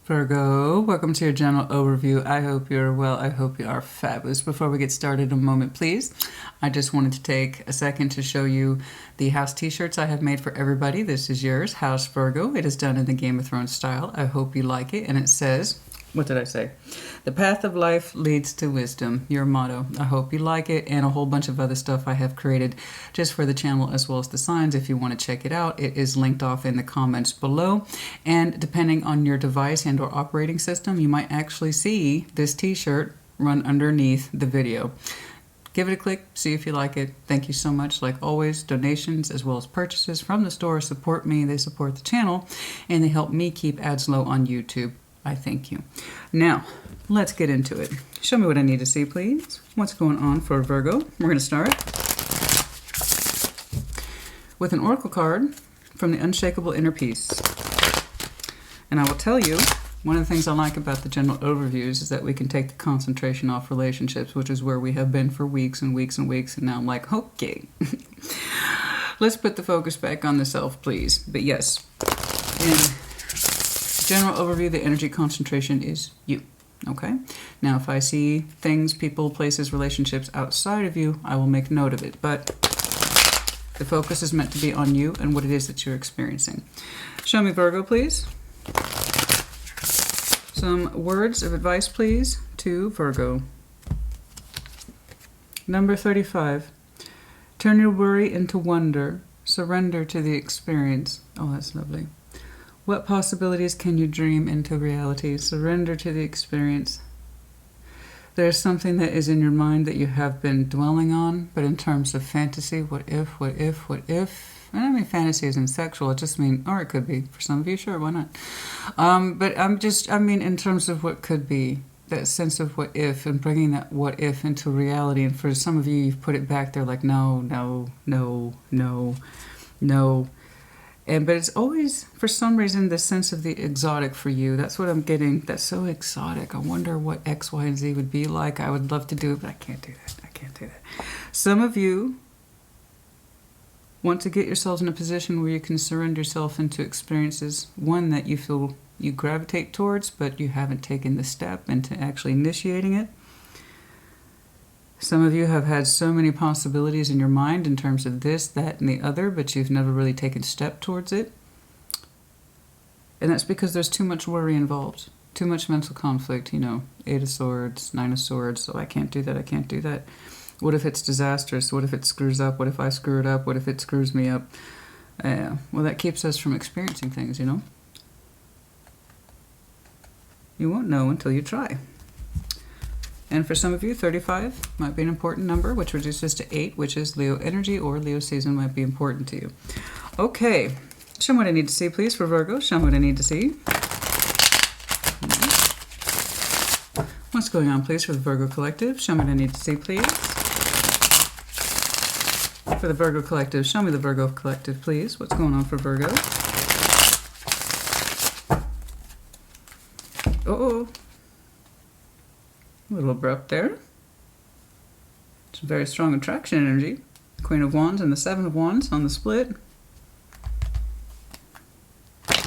Virgo, welcome to your general overview. I hope you're well. I hope you are fabulous. Before we get started, a moment, please. I just wanted to take a second to show you the house t-shirts I have made for everybody. This is yours, House Virgo. It is done in the Game of Thrones style. I hope you like it. And it says, what did I say? The path of life leads to wisdom, your motto. I hope you like it, and a whole bunch of other stuff I have created just for the channel as well as the signs. If you want to check it out, it is linked off in the comments below. And depending on your device and or operating system, you might actually see this t-shirt run underneath the video. Give it a click, see if you like it. Thank you so much. Like always, donations as well as purchases from the store support me. They support the channel, and they help me keep ads low on YouTube. I thank you. Now, let's get into it. Show me what I need to see, please. What's going on for Virgo? We're going to start with an oracle card from the Unshakable Inner Peace. And I will tell you, one of the things I like about the general overviews is that we can take the concentration off relationships, which is where we have been for weeks and weeks and weeks. And now I'm like, okay, let's put the focus back on the self, please. But yes, in general overview, the energy concentration is you. Okay? Now, if I see things, people, places, relationships outside of you, I will make note of it. But the focus is meant to be on you and what it is that you're experiencing. Show me Virgo, please. Some words of advice, please, to Virgo. Number 35. Turn your worry into wonder. Surrender to the experience. Oh, that's lovely. What possibilities can you dream into reality? Surrender to the experience. There's something that is in your mind that you have been dwelling on, but in terms of fantasy, what if, what if, what if? I don't mean fantasy isn't sexual, it just means, or it could be. For some of you, sure, why not? But I mean in terms of what could be, that sense of what if, and bringing that what if into reality. And for some of you, you've put it back there like, no, no, no, no, no. But it's always, for some reason, the sense of the exotic for you. That's what I'm getting. That's so exotic. I wonder what X, Y, and Z would be like. I would love to do it, but I can't do that. I can't do that. Some of you want to get yourselves in a position where you can surrender yourself into experiences, one that you feel you gravitate towards, but you haven't taken the step into actually initiating it. Some of you have had so many possibilities in your mind in terms of this, that, and the other, but you've never really taken a step towards it. And that's because there's too much worry involved, too much mental conflict, you know, 8 of Swords, 9 of Swords, oh, I can't do that, I can't do that. What if it's disastrous? What if it screws up? What if I screw it up? What if it screws me up? Well, that keeps us from experiencing things, you know. You won't know until you try. And for some of you, 35 might be an important number, which reduces to 8, which is Leo energy or Leo season might be important to you. Okay, show me what I need to see, please, for Virgo. Show me what I need to see. What's going on, please, for the Virgo Collective? Show me what I need to see, please. For the Virgo Collective, show me the Virgo Collective, please. What's going on for Virgo? Uh-oh. A little abrupt there. Some very strong attraction energy. Queen of Wands and the 7 of Wands on the split.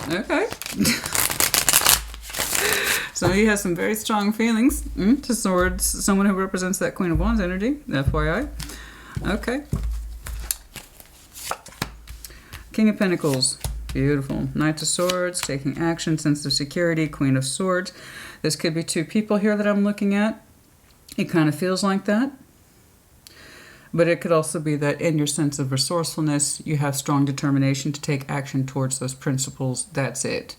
Okay. Some of you have some very strong feelings towards someone who represents that Queen of Wands energy. FYI. Okay. King of Pentacles. Beautiful. Knight of Swords, taking action, sense of security, Queen of Swords. This could be 2 people here that I'm looking at. It kind of feels like that. But it could also be that in your sense of resourcefulness, you have strong determination to take action towards those principles. That's it.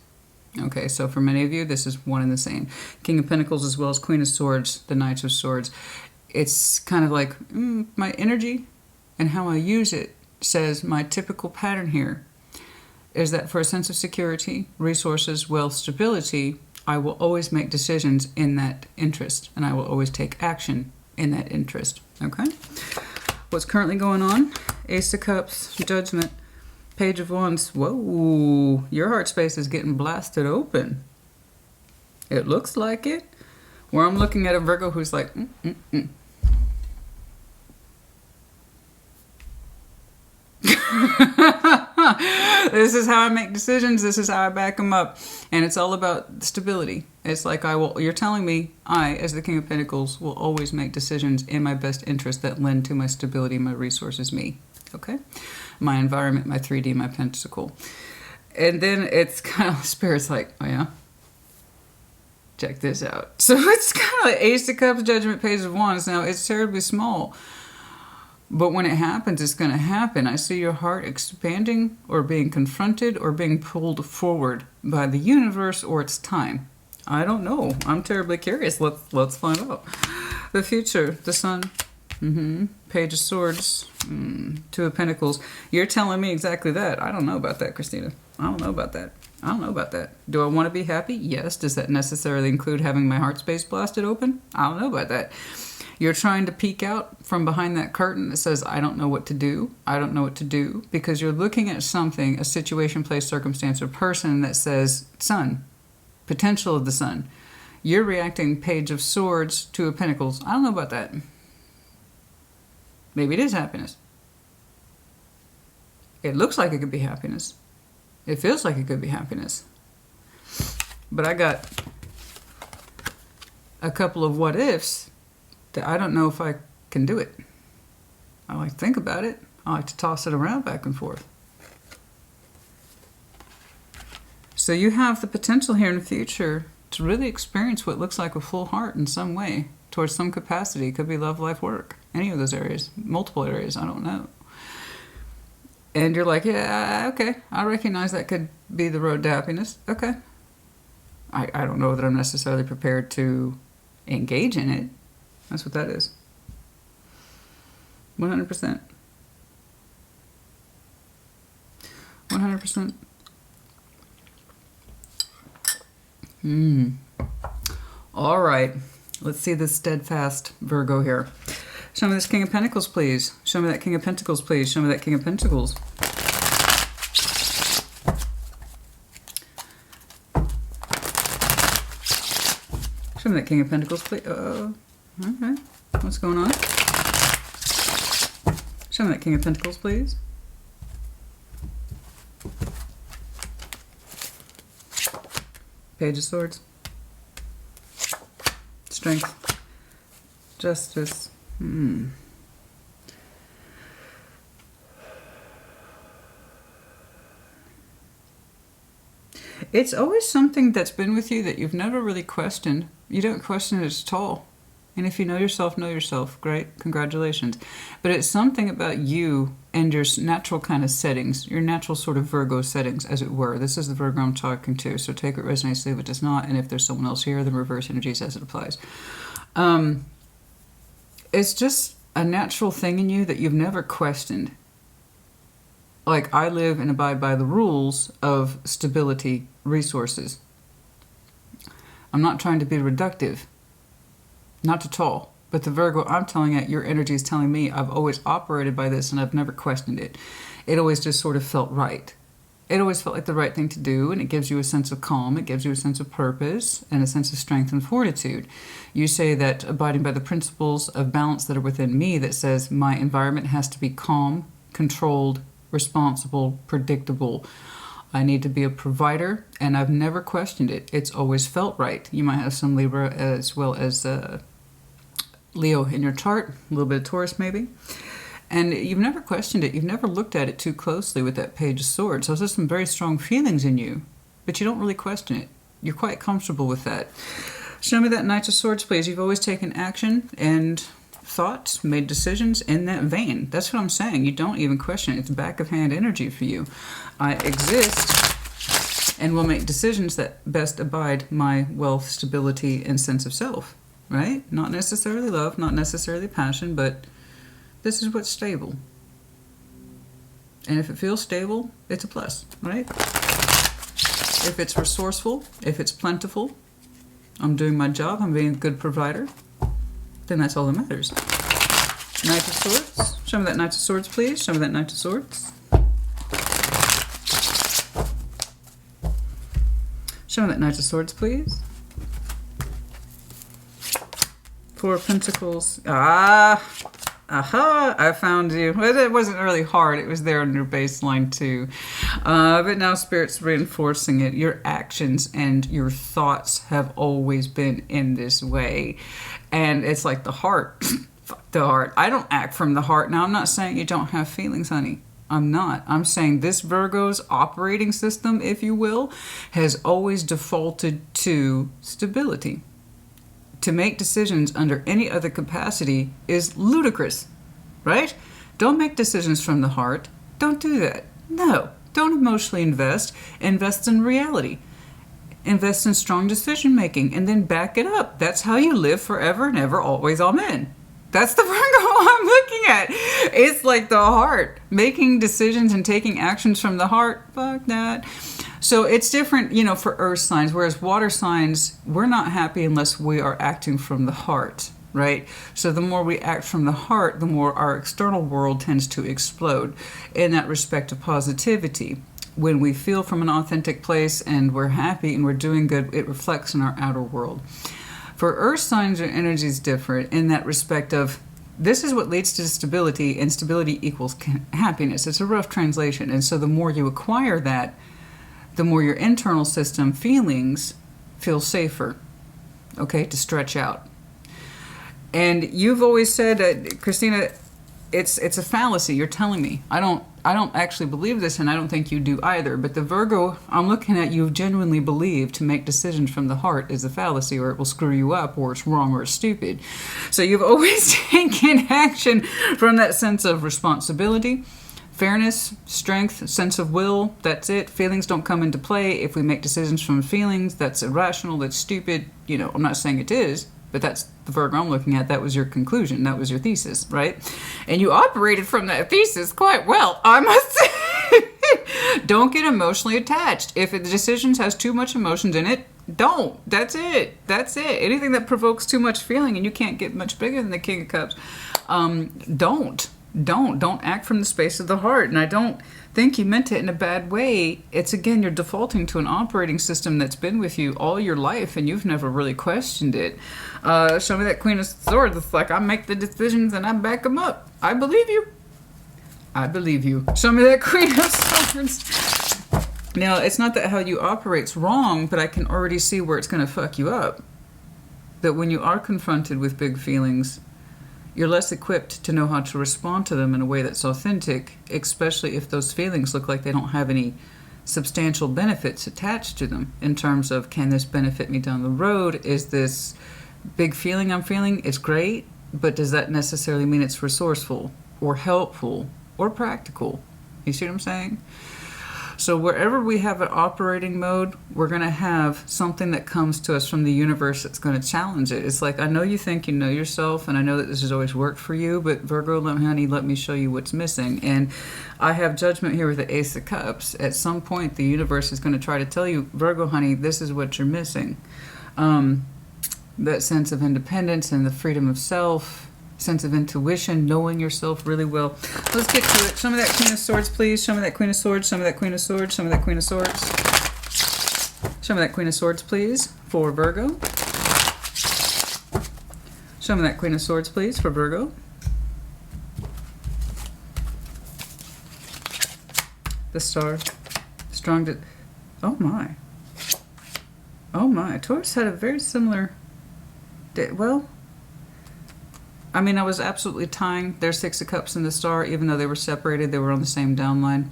Okay, so for many of you, this is one and the same. King of Pentacles as well as Queen of Swords, the Knights of Swords. It's kind of like my energy and how I use it says my typical pattern here is that for a sense of security, resources, wealth, stability, I will always make decisions in that interest, and I will always take action in that interest, okay? What's currently going on? Ace of Cups, Judgment, Page of Wands. Whoa, your heart space is getting blasted open. It looks like it. Where I'm looking at a Virgo who's like, This is how I make decisions. This is how I back them up. And it's all about stability. It's like you're telling me I, as the King of Pentacles, will always make decisions in my best interest that lend to my stability, my resources, me. Okay? My environment, my 3D, my pentacle. And then it's kind of, Spirit's like, oh yeah? Check this out. So it's kind of like Ace of Cups, Judgment, Page of Wands. Now, it's terribly small. But when it happens, it's going to happen. I see your heart expanding or being confronted or being pulled forward by the universe or it's time. I don't know. I'm terribly curious. Let's find out. The future, the sun, Page of Swords, Two of Pentacles. You're telling me exactly that. I don't know about that, Christina. I don't know about that. I don't know about that. Do I want to be happy? Yes. Does that necessarily include having my heart space blasted open? I don't know about that. You're trying to peek out from behind that curtain that says, I don't know what to do. I don't know what to do. Because you're looking at something, a situation, place, circumstance, or person that says, sun, potential of the sun. You're reacting Page of Swords, Two of Pentacles. I don't know about that. Maybe it is happiness. It looks like it could be happiness. It feels like it could be happiness. But I got a couple of what ifs that I don't know if I can do it. I like to think about it. I like to toss it around back and forth. So you have the potential here in the future to really experience what looks like a full heart in some way, towards some capacity. It could be love, life, work. Any of those areas. Multiple areas. I don't know. And you're like, yeah, okay. I recognize that could be the road to happiness. Okay. I don't know that I'm necessarily prepared to engage in it. That's what that is. 100%. 100%. All right. Let's see this steadfast Virgo here. Show me this King of Pentacles, please. Show me that King of Pentacles, please. Show me that King of Pentacles. Show me that King of Pentacles, please. Okay. What's going on? Show me that King of Pentacles, please. Page of Swords. Strength. Justice. It's always something that's been with you that you've never really questioned. You don't question it at all. And if you know yourself, know yourself. Great. Congratulations. But it's something about you and your natural kind of settings, your natural sort of Virgo settings, as it were. This is the Virgo I'm talking to, so take it resonates, leave it does not. And if there's someone else here, then reverse energies as it applies. It's just a natural thing in you that you've never questioned. Like, I live and abide by the rules of stability, resources. I'm not trying to be reductive. Not at all. But the Virgo I'm telling you, your energy is telling me I've always operated by this and I've never questioned it. It always just sort of felt right. It always felt like the right thing to do, and it gives you a sense of calm, it gives you a sense of purpose, and a sense of strength and fortitude. You say that abiding by the principles of balance that are within me that says my environment has to be calm, controlled, responsible, predictable. I need to be a provider, and I've never questioned it. It's always felt right. You might have some Libra as well as Leo in your chart, a little bit of Taurus maybe. And you've never questioned it. You've never looked at it too closely with that Page of Swords. So there's some very strong feelings in you, but you don't really question it. You're quite comfortable with that. Show me that Knight of Swords, please. You've always taken action and thoughts, made decisions in that vein. That's what I'm saying. You don't even question it. It's back of hand energy for you. I exist and will make decisions that best abide my wealth, stability, and sense of self. Right? Not necessarily love, not necessarily passion, but this is what's stable. And if it feels stable, it's a plus, right? If it's resourceful, if it's plentiful, I'm doing my job, I'm being a good provider, then that's all that matters. Knight of Swords. Show me that Knight of Swords, please. Show me that Knight of Swords. Show me that Knight of Swords, please. Four of Pentacles. Aha, I found you. Well, it wasn't really hard. It was there on your baseline too. But now Spirit's reinforcing it. Your actions and your thoughts have always been in this way. And it's like the heart. Fuck the heart. I don't act from the heart. Now, I'm not saying you don't have feelings, honey. I'm not. I'm saying this Virgo's operating system, if you will, has always defaulted to stability. To make decisions under any other capacity is ludicrous, right? Don't make decisions from the heart. Don't do that. No, don't emotionally invest. Invest in reality. Invest in strong decision making and then back it up. That's how you live forever and ever, always, amen. That's the Virgo I'm looking at. It's like the heart. Making decisions and taking actions from the heart, fuck that. So it's different, you know, for earth signs, whereas water signs, we're not happy unless we are acting from the heart, right? So the more we act from the heart, the more our external world tends to explode in that respect of positivity. When we feel from an authentic place and we're happy and we're doing good, it reflects in our outer world. For earth signs, your energy is different in that respect of this is what leads to stability, and stability equals happiness. It's a rough translation. And so the more you acquire that, the more your internal system feelings feel safer, okay, to stretch out. And you've always said, Christina, it's a fallacy. You're telling me. I don't actually believe this, and I don't think you do either. But the Virgo I'm looking at, you genuinely believe to make decisions from the heart is a fallacy, or it will screw you up, or it's wrong, or it's stupid. So you've always taken action from that sense of responsibility, fairness, strength, sense of will. That's it. Feelings don't come into play. If we make decisions from feelings, that's irrational, that's stupid. You know, I'm not saying it is, but that's the Virgo I'm looking at. That was your conclusion. That was your thesis, right? And you operated from that thesis quite well, I must say. Don't get emotionally attached. If the decision has too much emotions in it, don't. That's it. That's it. Anything that provokes too much feeling and you can't get much bigger than the King of Cups, don't act from the space of the heart. And I don't think you meant it in a bad way. It's, again, you're defaulting to an operating system that's been with you all your life and you've never really questioned it. Show me that Queen of Swords. It's like I make the decisions and I back them up. I believe you. I believe you. Show me that Queen of Swords. Now, it's not that how you operate's wrong, but I can already see where it's going to fuck you up. That when you are confronted with big feelings, you're less equipped to know how to respond to them in a way that's authentic, especially if those feelings look like they don't have any substantial benefits attached to them in terms of, can this benefit me down the road? Is this big feeling I'm feeling? It's great, but does that necessarily mean it's resourceful or helpful or practical? You see what I'm saying? So wherever we have an operating mode, we're going to have something that comes to us from the universe that's going to challenge it. It's like, I know you think you know yourself, and I know that this has always worked for you, but Virgo, honey, let me show you what's missing. And I have judgment here with the Ace of Cups. At some point, the universe is going to try to tell you, Virgo, honey, this is what you're missing. That sense of independence and the freedom of self, sense of intuition, knowing yourself really well. Let's get to it. Show me that Queen of Swords, please. Show me that Queen of Swords. Show me that Queen of Swords. Show me that Queen of Swords. Show me that Queen of Swords, please, for Virgo. Show me that Queen of Swords, please, for Virgo. The Star. Strong to... Oh, my. Oh, my. Taurus had a very similar... Well... I mean, I was absolutely tying their Six of Cups and the Star, even though they were separated. They were on the same downline.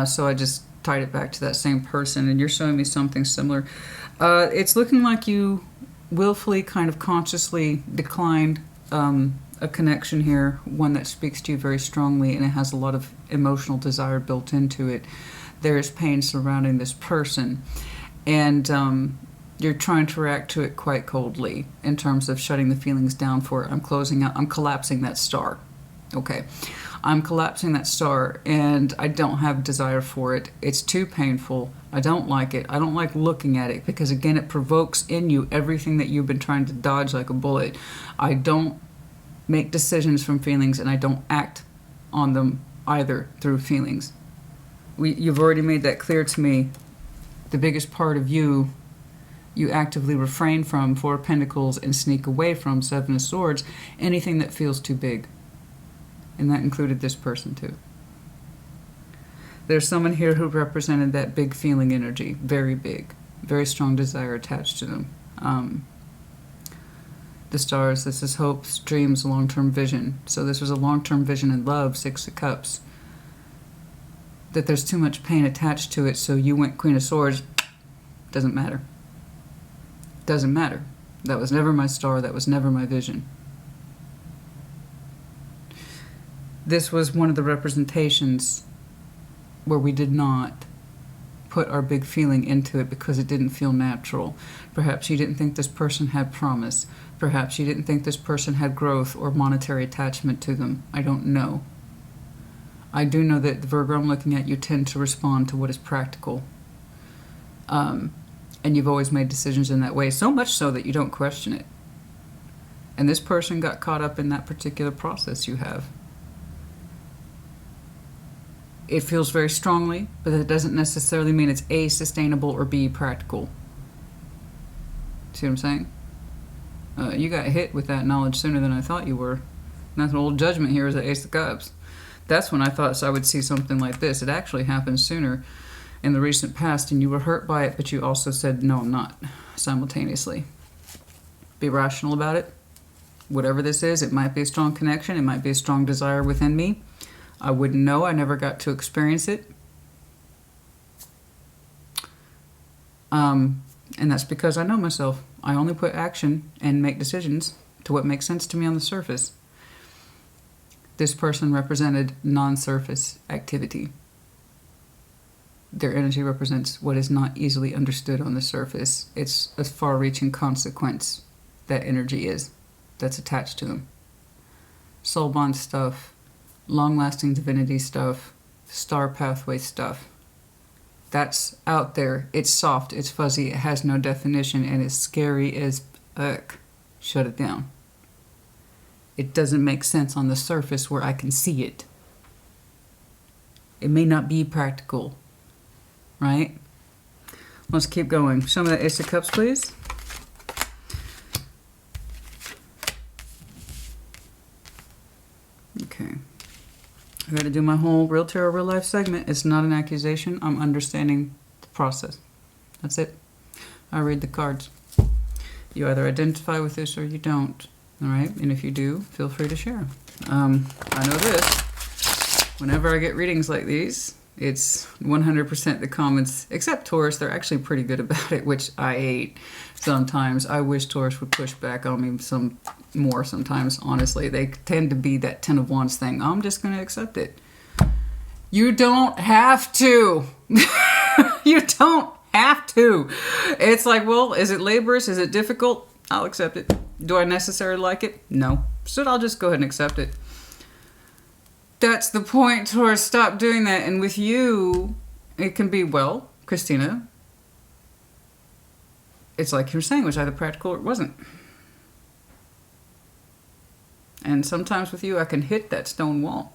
So I just tied it back to that same person, and you're showing me something similar. It's looking like you willfully, kind of consciously declined a connection here, one that speaks to you very strongly, and it has a lot of emotional desire built into it. There is pain surrounding this person, and you're trying to react to it quite coldly in terms of shutting the feelings down for it. I'm closing out. I'm collapsing that star. Okay. I'm collapsing that star, and I don't have desire for it. It's too painful. I don't like it. I don't like looking at it because, again, it provokes in you everything that you've been trying to dodge like a bullet. I don't make decisions from feelings, and I don't act on them either through feelings. You've already made that clear to me. The biggest part of you actively refrain from, Four of Pentacles, and sneak away from, Seven of Swords, anything that feels too big. And that included this person too. There's someone here who represented that big feeling energy, very big, very strong desire attached to them. The stars, this is hopes, dreams, long-term vision. So this was a long-term vision in love, Six of Cups. That there's too much pain attached to it, so you went Queen of Swords. Doesn't matter. Doesn't matter. That was never my star, that was never my vision. This was one of the representations where we did not put our big feeling into it because it didn't feel natural. Perhaps you didn't think this person had promise. Perhaps you didn't think this person had growth or monetary attachment to them. I don't know. I do know that the Virgo I'm looking at, you tend to respond to what is practical. And you've always made decisions in that way, so much so that you don't question it. And this person got caught up in that particular process you have. It feels very strongly, but that doesn't necessarily mean it's A, sustainable, or B, practical. See what I'm saying? You got hit with that knowledge sooner than I thought you were. And that's an old judgment here is the Ace of Cups. That's when I thought I would see something like this. It actually happened sooner in the recent past, and you were hurt by it, but you also said, no, I'm not, simultaneously. Be rational about it. Whatever this is, it might be a strong connection. It might be a strong desire within me. I wouldn't know. I never got to experience it. And that's because I know myself. I only put action and make decisions to what makes sense to me on the surface. This person represented non-surface activity. Their energy represents what is not easily understood on the surface. It's a far-reaching consequence that energy is that's attached to them. Soul bond stuff, long-lasting divinity stuff, star pathway stuff. That's out there. It's soft, it's fuzzy, it has no definition, and it's scary as fuck. Shut it down. It doesn't make sense on the surface where I can see it. It may not be practical, right? Let's keep going. Show me that Ace of Cups, please. Okay. I got to do my whole Real Tarot, Real Life segment. It's not an accusation. I'm understanding the process. That's it. I read the cards. You either identify with this or you don't. All right? And if you do, feel free to share. I know this. Whenever I get readings like these, it's 100% the comments, except Taurus. They're actually pretty good about it, which I hate sometimes. I wish Taurus would push back on me some more sometimes, honestly. They tend to be that 10 of Wands thing. I'm just going to accept it. You don't have to. You don't have to. It's like, well, is it laborious? Is it difficult? I'll accept it. Do I necessarily like it? No. So I'll just go ahead and accept it. That's the point, Taurus. Stop doing that. And with you, it can be, well, Christina, it's like you were saying, it was either practical or it wasn't. And sometimes with you, I can hit that stone wall.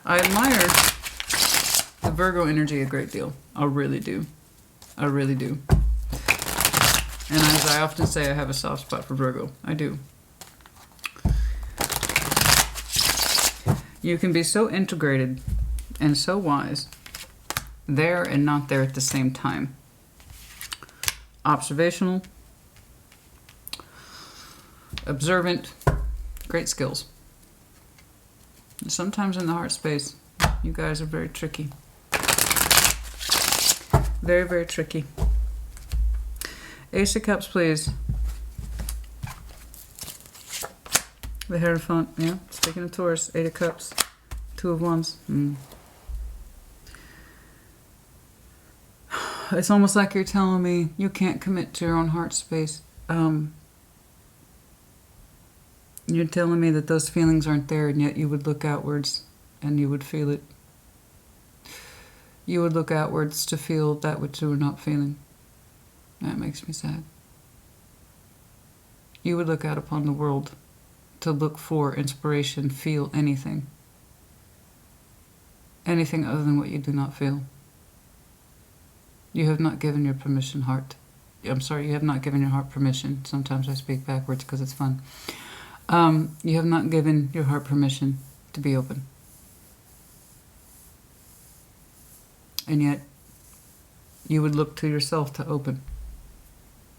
I admire the Virgo energy a great deal. I really do. I really do. And as I often say, I have a soft spot for Virgo. I do. You can be so integrated and so wise, there and not there at the same time. Observational, observant, great skills. And sometimes in the heart space, you guys are very tricky. Very, very tricky. Ace of Cups, please. The Hierophant, yeah. Speaking of Taurus, 8 of Cups, 2 of Wands. It's almost like you're telling me you can't commit to your own heart space. You're telling me that those feelings aren't there, and yet you would look outwards and you would feel it. You would look outwards to feel that which you were not feeling. That makes me sad. You would look out upon the world to look for inspiration, feel anything. Anything other than what you do not feel. You have not given your permission heart. I'm sorry, you have not given your heart permission. Sometimes I speak backwards because it's fun. You have not given your heart permission to be open. And yet, you would look to yourself to open.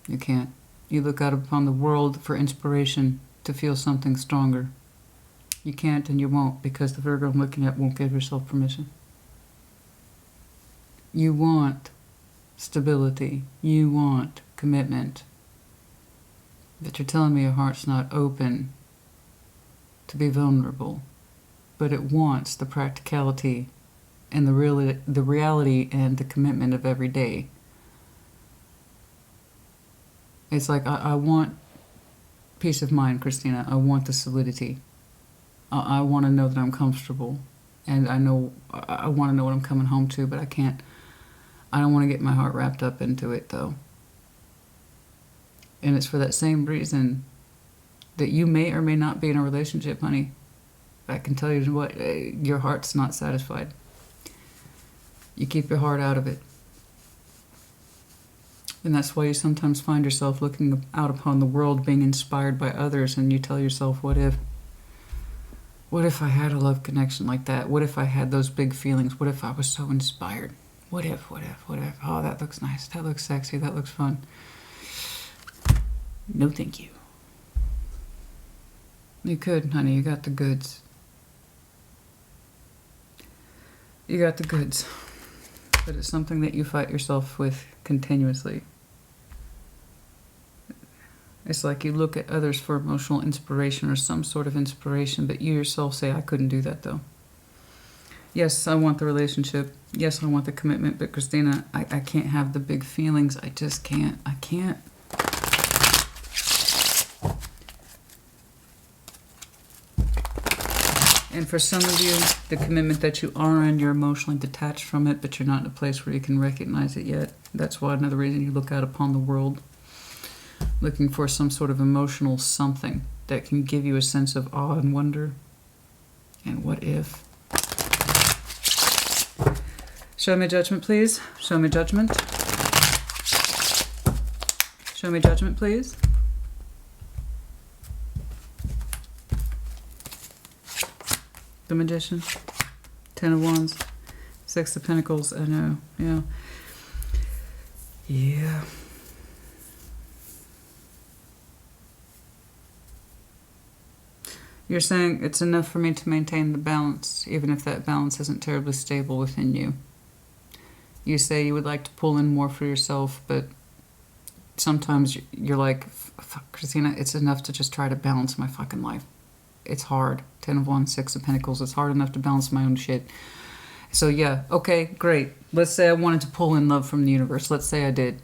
You can't. You look out upon the world for inspiration to feel something stronger. You can't and you won't, because the Virgo I'm looking at won't give yourself permission. You want stability. You want commitment. But you're telling me your heart's not open to be vulnerable. But it wants the practicality and the reality and the commitment of every day. It's like, I want peace of mind, Christina. I want the solidity. I want to know that I'm comfortable. And I want to know what I'm coming home to, but I can't. I don't want to get my heart wrapped up into it, though. And it's for that same reason that you may or may not be in a relationship, honey. I can tell you what, your heart's not satisfied. You keep your heart out of it. And that's why you sometimes find yourself looking out upon the world, being inspired by others, and you tell yourself, what if? What if I had a love connection like that? What if I had those big feelings? What if I was so inspired? What if? Oh, that looks nice. That looks sexy. That looks fun. No, thank you. You could, honey. You got the goods. You got the goods. But it's something that you fight yourself with continuously. It's like you look at others for emotional inspiration or some sort of inspiration, but you yourself say, I couldn't do that, though. Yes, I want the relationship. Yes, I want the commitment, but Christina, I can't have the big feelings. I just can't. I can't. And for some of you, the commitment that you are in, you're emotionally detached from it, but you're not in a place where you can recognize it yet. That's why another reason you look out upon the world, looking for some sort of emotional something that can give you a sense of awe and wonder. And what if? Show me judgment, please. Show me judgment. Show me judgment, please. The Magician, 10 of Wands, 6 of Pentacles. I know, yeah. Yeah. You're saying it's enough for me to maintain the balance, even if that balance isn't terribly stable within you. You say you would like to pull in more for yourself, but sometimes you're like, Christina, it's enough to just try to balance my fucking life. It's hard. 10 of Wands, 6 of Pentacles. It's hard enough to balance my own shit. So yeah, okay, great. Let's say I wanted to pull in love from the universe. Let's say I did.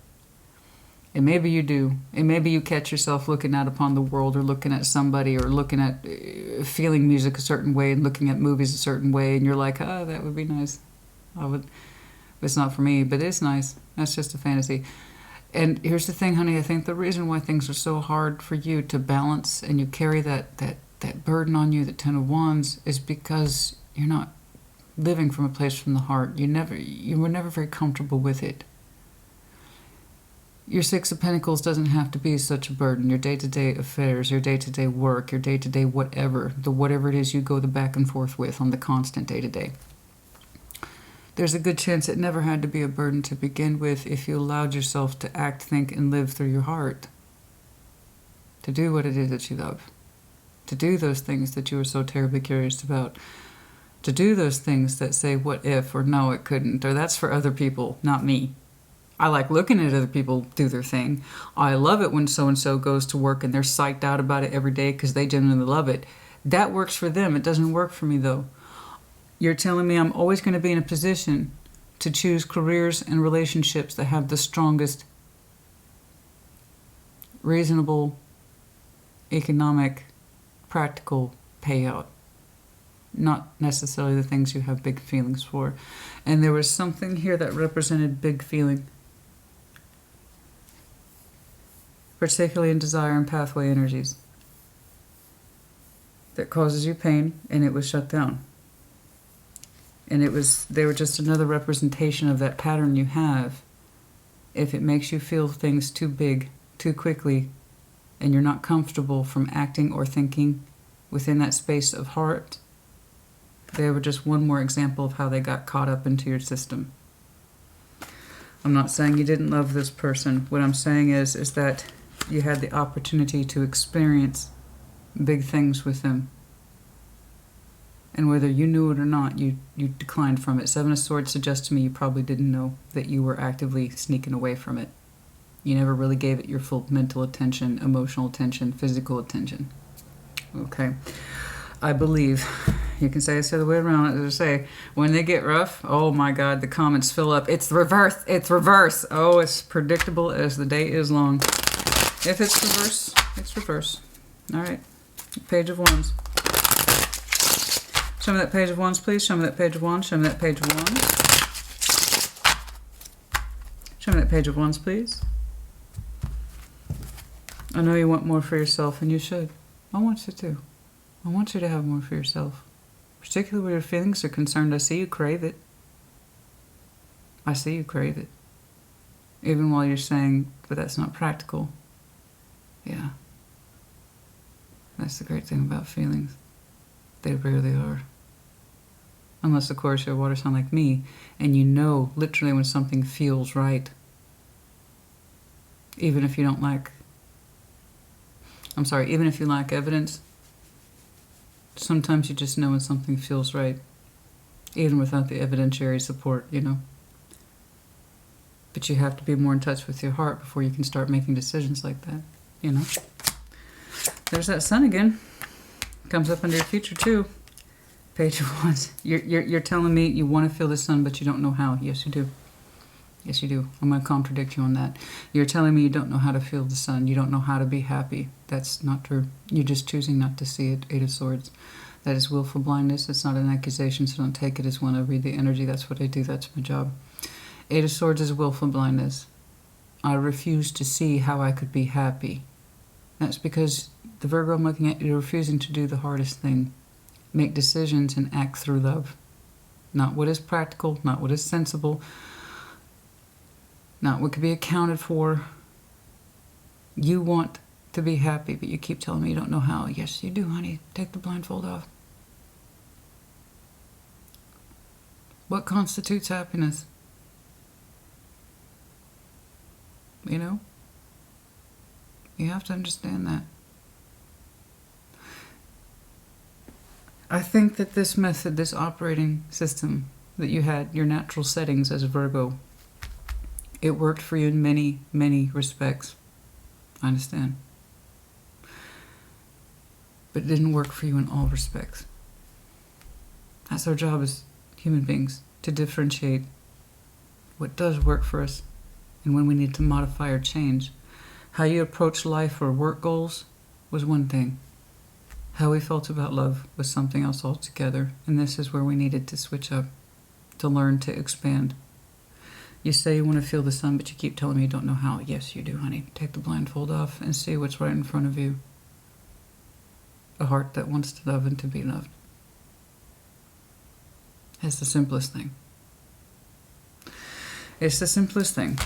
And maybe you do. And maybe you catch yourself looking out upon the world or looking at somebody or looking at feeling music a certain way and looking at movies a certain way. And you're like, oh, that would be nice. It's not for me, but it's nice. That's just a fantasy. And here's the thing, honey. I think the reason why things are so hard for you to balance and you carry that burden on you, the 10 of Wands, is because you're not living from a place from the heart. You were never very comfortable with it. Your 6 of Pentacles doesn't have to be such a burden. Your day-to-day affairs, your day-to-day work, your day-to-day whatever, whatever it is you go the back and forth with on the constant day-to-day. There's a good chance it never had to be a burden to begin with if you allowed yourself to act, think, and live through your heart. To do what it is that you love. To do those things that you were so terribly curious about. To do those things that say, what if, or no, it couldn't, or that's for other people, not me. I like looking at other people do their thing. I love it when so-and-so goes to work and they're psyched out about it every day because they genuinely love it. That works for them. It doesn't work for me, though. You're telling me I'm always going to be in a position to choose careers and relationships that have the strongest reasonable, economic, practical payout. Not necessarily the things you have big feelings for. And there was something here that represented big feeling. Particularly in desire and pathway energies. That causes you pain, and it was shut down. And they were just another representation of that pattern you have. If it makes you feel things too big, too quickly, and you're not comfortable from acting or thinking within that space of heart, they were just one more example of how they got caught up into your system. I'm not saying you didn't love this person. What I'm saying is that you had the opportunity to experience big things with them. And whether you knew it or not, you declined from it. Seven of Swords suggests to me you probably didn't know that you were actively sneaking away from it. You never really gave it your full mental attention, emotional attention, physical attention. Okay. I believe, you can say it's the other way around, as I say, when they get rough, oh my God, the comments fill up. It's reverse, it's reverse. Oh, it's predictable as the day is long. If it's reverse, it's reverse. All right, Page of Wands. Show me that Page of Wands, please. Show me that Page of Wands. Show me that Page of Wands. Show me that Page of Wands, please. I know you want more for yourself, and you should. I want you to. I want you to have more for yourself. Particularly where your feelings are concerned. I see you crave it. I see you crave it. Even while you're saying, but that's not practical. Yeah. That's the great thing about feelings. They rarely are. Unless, of course, you're a water sign like me, and you know literally when something feels right. Even if you don't lack... even if you lack evidence, sometimes you just know when something feels right, even without the evidentiary support, you know. But you have to be more in touch with your heart before you can start making decisions like that, you know. There's that sun again. Comes up under your future too. Page of Wands. You're telling me you want to feel the sun, but you don't know how. Yes, you do. Yes, you do. I'm going to contradict you on that. You're telling me you don't know how to feel the sun. You don't know how to be happy. That's not true. You're just choosing not to see it. Eight of Swords. That is willful blindness. It's not an accusation, so don't take it as one. I read the energy. That's what I do. That's my job. Eight of Swords is willful blindness. I refuse to see how I could be happy. That's because the Virgo I'm looking at, you're refusing to do the hardest thing. Make decisions and act through love. Not what is practical, not what is sensible, not what could be accounted for. You want to be happy, but you keep telling me you don't know how. Yes, you do, honey. Take the blindfold off. What constitutes happiness? You know? You have to understand that. I think that this method, this operating system that you had, your natural settings as a Virgo, it worked for you in many, many respects. I understand. But it didn't work for you in all respects. That's our job as human beings, to differentiate what does work for us and when we need to modify or change. How you approach life or work goals was one thing. How we felt about love was something else altogether. And this is where we needed to switch up, to learn to expand. You say you want to feel the sun, but you keep telling me you don't know how. Yes, you do, honey. Take the blindfold off and see what's right in front of you. A heart that wants to love and to be loved. It's the simplest thing. It's the simplest thing.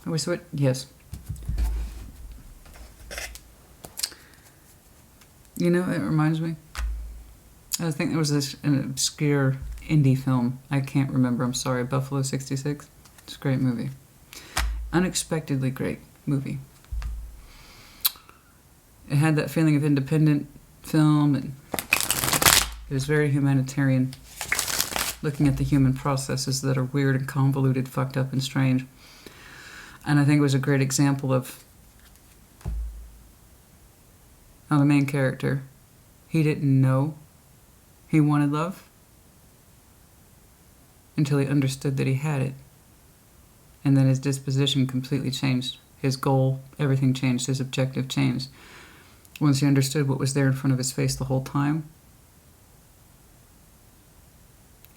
Are we switch? Yes. You know, it reminds me. I think there was an obscure indie film. I can't remember. I'm sorry. Buffalo 66. It's a great movie. Unexpectedly great movie. It had that feeling of independent film, and it was very humanitarian, looking at the human processes that are weird and convoluted, fucked up and strange. And I think it was a great example of how the main character, he didn't know he wanted love until he understood that he had it. And then his disposition completely changed. His goal, everything changed. His objective changed. Once he understood what was there in front of his face the whole time,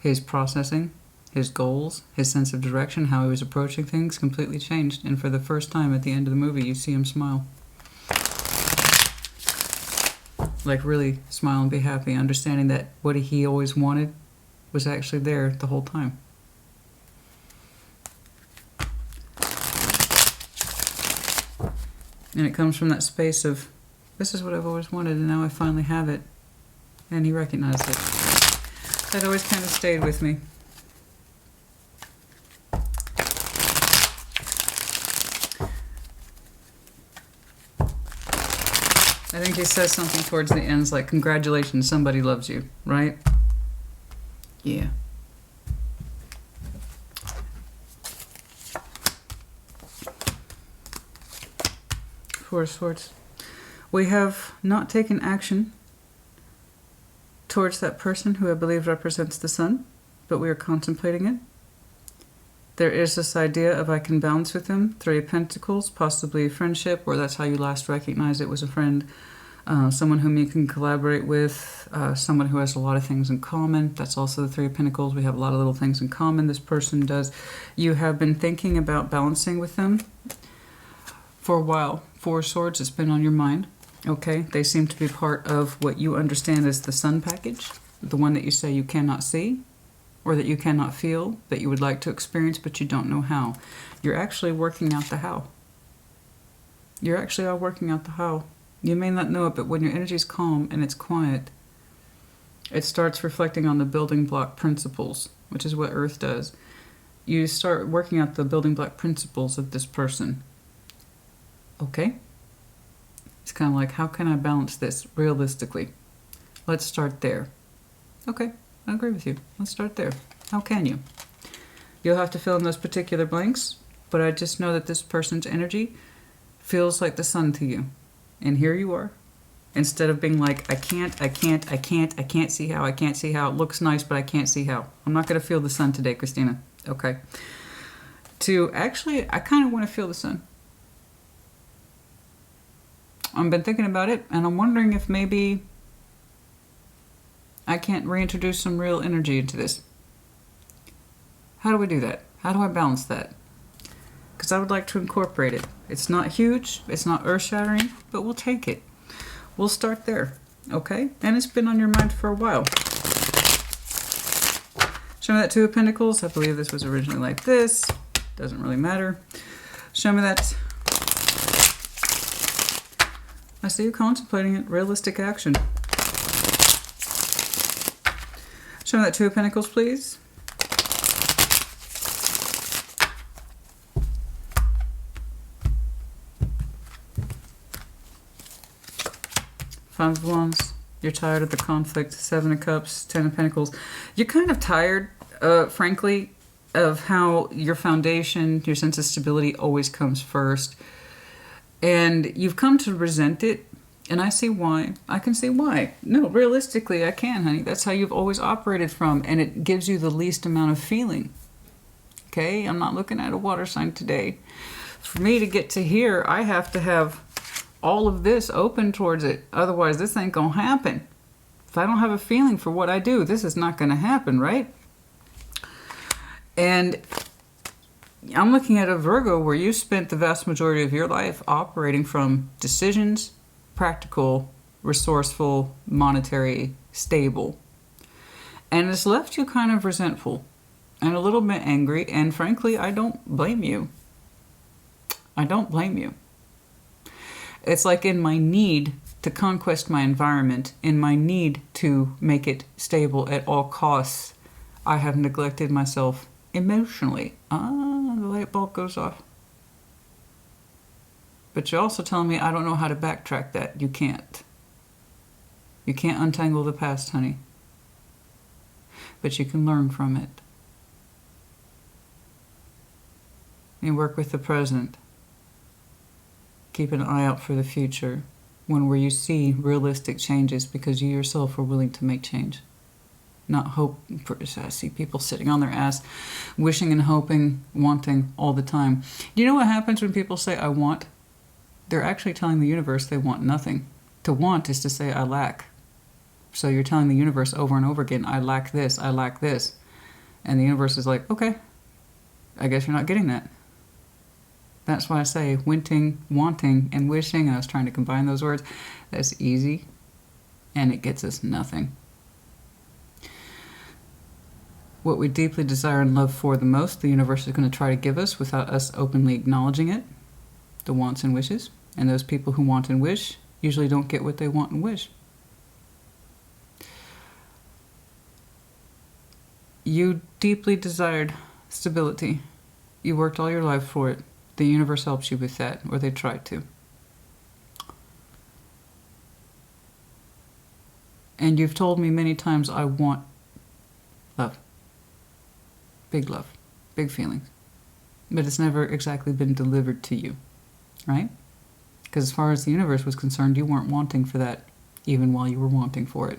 his processing, his goals, his sense of direction, how he was approaching things completely changed. And for the first time at the end of the movie, you see him smile. Like really smile and be happy, understanding that what he always wanted was actually there the whole time. And it comes from that space of, this is what I've always wanted, and now I finally have it. And he recognized it. That always kind of stayed with me. I think he says something towards the ends like, congratulations, somebody loves you, right? Yeah. Four of Swords. We have not taken action towards that person who I believe represents the sun, but we are contemplating it. There is this idea of I can balance with him. Three of Pentacles, possibly a friendship, or that's how you last recognized it was a friend. Someone whom you can collaborate with, someone who has a lot of things in common. That's also the Three of Pentacles. We have a lot of little things in common. This person does. You have been thinking about balancing with them for a while. Four of Swords, it's been on your mind. Okay, they seem to be part of what you understand as the sun package, the one that you say you cannot see, or that you cannot feel, that you would like to experience, but you don't know how. You're actually working out the how. You're actually all working out the how. You may not know it, but when your energy is calm and it's quiet, it starts reflecting on the building block principles, which is what Earth does. You start working out the building block principles of this person. Okay? It's kind of like, how can I balance this realistically? Let's start there. Okay, I agree with you. Let's start there. How can you? You'll have to fill in those particular blanks, but I just know that this person's energy feels like the sun to you. And here you are. Instead of being like, I can't see how, it looks nice, but I can't see how. I'm not going to feel the sun today, Christina. Okay. To actually, I kind of want to feel the sun. I've been thinking about it, and I'm wondering if maybe I can't reintroduce some real energy into this. How do we do that? How do I balance that? Because I would like to incorporate it. It's not huge, it's not earth-shattering, but we'll take it. We'll start there, okay? And it's been on your mind for a while. Show me that Two of Pentacles. I believe this was originally like this. Doesn't really matter. Show me that. I see you contemplating it. Realistic action. Show me that Two of Pentacles, please. Five of Wands. You're tired of the conflict. Seven of Cups. Ten of Pentacles. You're kind of tired, frankly, of how your foundation, your sense of stability always comes first. And you've come to resent it, and I see why. I can see why. No, realistically, I can, honey. That's how you've always operated from, and it gives you the least amount of feeling. Okay? I'm not looking at a water sign today. For me to get to here, I have to have all of this open towards it. Otherwise, this ain't gonna happen. If I don't have a feeling for what I do, this is not gonna happen, right? And I'm looking at a Virgo where you spent the vast majority of your life operating from decisions, practical, resourceful, monetary, stable. And it's left you kind of resentful and a little bit angry. And frankly, I don't blame you. I don't blame you. It's like in my need to conquest my environment, in my need to make it stable at all costs, I have neglected myself emotionally. The light bulb goes off. But you're also telling me I don't know how to backtrack that. You can't. You can't untangle the past, honey. But you can learn from it. You work with the present. Keep an eye out for the future. One where you see realistic changes because you yourself are willing to make change. Not hope. I see people sitting on their ass, wishing and hoping, wanting all the time. You know what happens when people say, I want? They're actually telling the universe they want nothing. To want is to say, I lack. So you're telling the universe over and over again, I lack this, I lack this. And the universe is like, okay, I guess you're not getting that. That's why I say wanting, and wishing, and I was trying to combine those words. That's easy, and it gets us nothing. What we deeply desire and love for the most, the universe is going to try to give us without us openly acknowledging it. The wants and wishes. And those people who want and wish usually don't get what they want and wish. You deeply desired stability. You worked all your life for it. The universe helps you with that, or they try to. And you've told me many times, I want love. Big love. Big feelings. But it's never exactly been delivered to you, right? Because as far as the universe was concerned, you weren't wanting for that, even while you were wanting for it.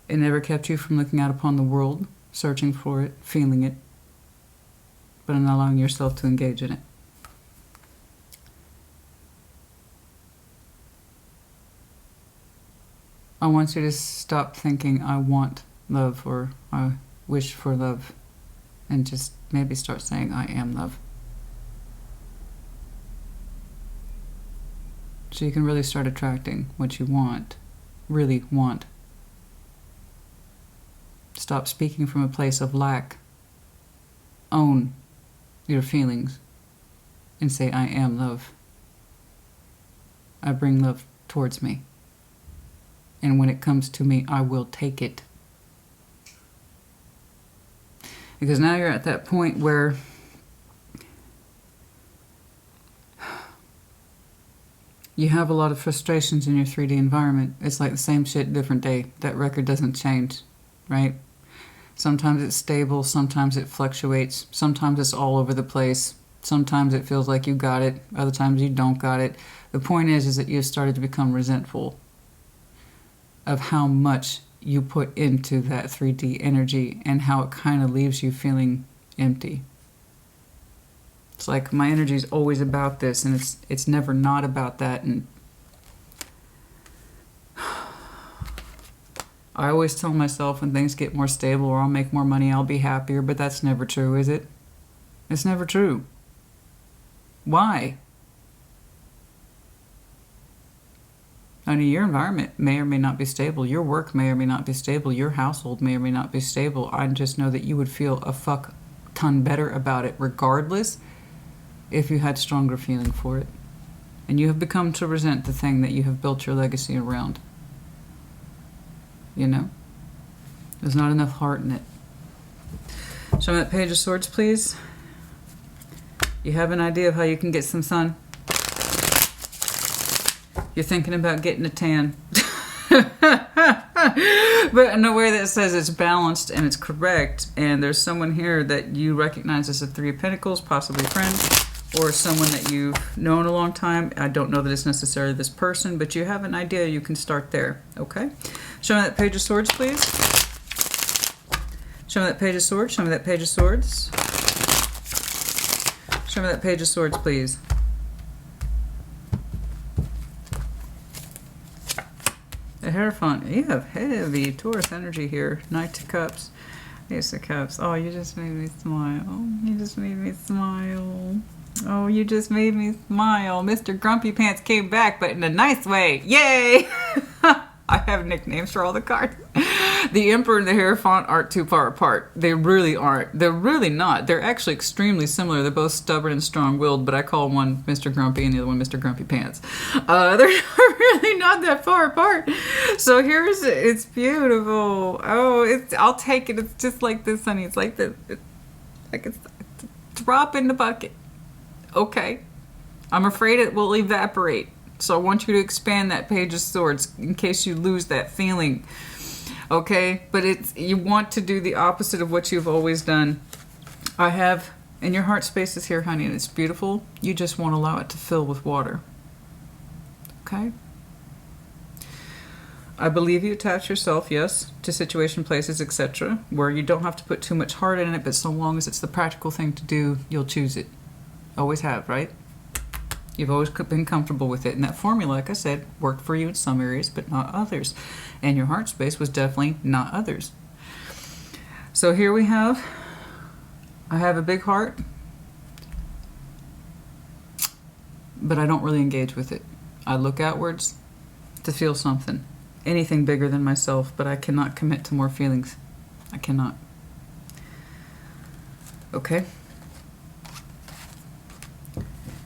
It never kept you from looking out upon the world, searching for it, feeling it, but not allowing yourself to engage in it. I want you to stop thinking, I want love, or I wish for love, and just maybe start saying, I am love. So you can really start attracting what you want, really want. Stop speaking from a place of lack. Own your feelings and say, I am love. I bring love towards me. And when it comes to me, I will take it. Because now you're at that point where you have a lot of frustrations in your 3D environment. It's like the same shit, different day. That record doesn't change, right? Sometimes it's stable, sometimes it fluctuates, sometimes it's all over the place, sometimes it feels like you got it, other times you don't got it. The point is that you've started to become resentful of how much you put into that 3D energy and how it kind of leaves you feeling empty. It's like my energy is always about this, and it's never not about that. And I always tell myself when things get more stable or I'll make more money, I'll be happier, but that's never true, is it? It's never true. Why? Honey, your environment may or may not be stable. Your work may or may not be stable. Your household may or may not be stable. I just know that you would feel a fuck ton better about it regardless if you had stronger feeling for it. And you have become to resent the thing that you have built your legacy around. You know? There's not enough heart in it. Show me that Page of Swords, please. You have an idea of how you can get some sun? You're thinking about getting a tan. But in a way that says it's balanced and it's correct, and there's someone here that you recognize as a Three of Pentacles, possibly friend, or someone that you've known a long time. I don't know that it's necessarily this person, but you have an idea. You can start there, okay? Show me that Page of Swords, please. Show me that Page of Swords. Show me that Page of Swords. Show me that Page of Swords, please. The Hierophant. You have heavy Taurus energy here. Knight of Cups. Ace of Cups. Oh, you just made me smile. You just made me smile. Oh, you just made me smile. Mr. Grumpy Pants came back, but in a nice way. Yay! I have nicknames for all the cards. The Emperor and the Hierophant aren't too far apart. They really aren't. They're really not. They're actually extremely similar. They're both stubborn and strong-willed, but I call one Mr. Grumpy and the other one Mr. Grumpy Pants. They're really not that far apart. So it's beautiful. Oh, I'll take it. It's just like this, honey. It's like this. It's like it's a drop in the bucket. Okay. I'm afraid it will evaporate. So I want you to expand that Page of Swords in case you lose that feeling. Okay? But you want to do the opposite of what you've always done. I have, and your heart space is here, honey, and it's beautiful. You just won't allow it to fill with water. Okay? I believe you attach yourself, yes, to situation, places, etc., where you don't have to put too much heart in it, but so long as it's the practical thing to do, you'll choose it. Always have, right? You've always been comfortable with it. And that formula, like I said, worked for you in some areas, but not others. And your heart space was definitely not others. So here we have, I have a big heart, but I don't really engage with it. I look outwards to feel something. Anything bigger than myself, but I cannot commit to more feelings. I cannot.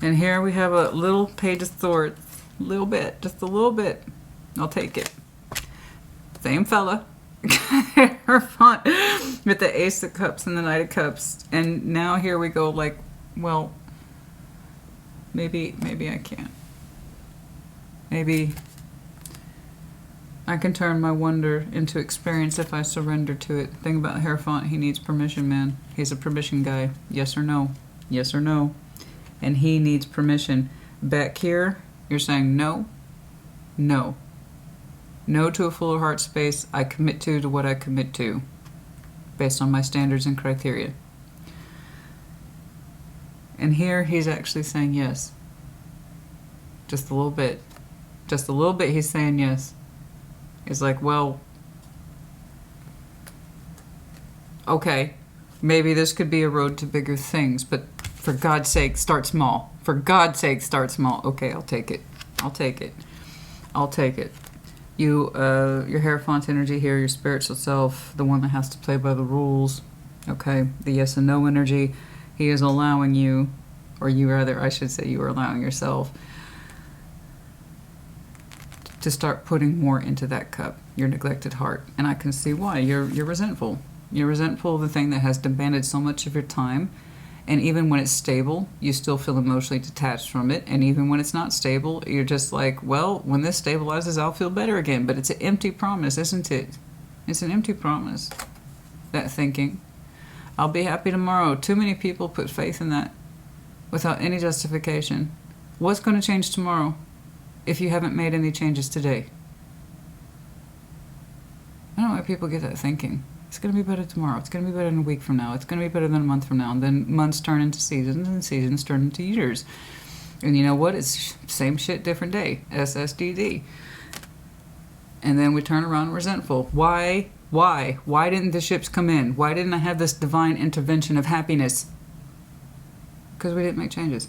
And here we have a little Page of Swords. A little bit. Just a little bit. I'll take it. Same fella. Her font with the Ace of Cups and the Knight of Cups. And now here we go like, well, maybe I can't. Maybe I can turn my wonder into experience if I surrender to it. Thing about Hierophant, he needs permission, man. He's a permission guy. Yes or no? Yes or no? And he needs permission. Back here, you're saying no, no. No to a fuller heart space. I commit to what I commit to based on my standards and criteria. And here he's actually saying yes. Just a little bit. Just a little bit he's saying yes. He's like, well, okay, maybe this could be a road to bigger things, but for God's sake, start small. For God's sake, start small. Okay, I'll take it. I'll take it. I'll take it. You, your Hierophant energy here, your spiritual self, the one that has to play by the rules, okay, the yes and no energy, he is allowing you, or you rather, I should say you are allowing yourself to start putting more into that cup, your neglected heart. And I can see why. You're resentful. You're resentful of the thing that has demanded so much of your time. And even when it's stable, you still feel emotionally detached from it. And even when it's not stable, you're just like, well, when this stabilizes, I'll feel better again. But it's an empty promise, isn't it? It's an empty promise, that thinking. I'll be happy tomorrow. Too many people put faith in that without any justification. What's going to change tomorrow if you haven't made any changes today? I don't know why people get that thinking. It's going to be better tomorrow. It's going to be better than a week from now. It's going to be better than a month from now. And then months turn into seasons, and seasons turn into years. And you know what? It's same shit, different day. SSDD. And then we turn around resentful. Why? Why? Why didn't the ships come in? Why didn't I have this divine intervention of happiness? Because we didn't make changes.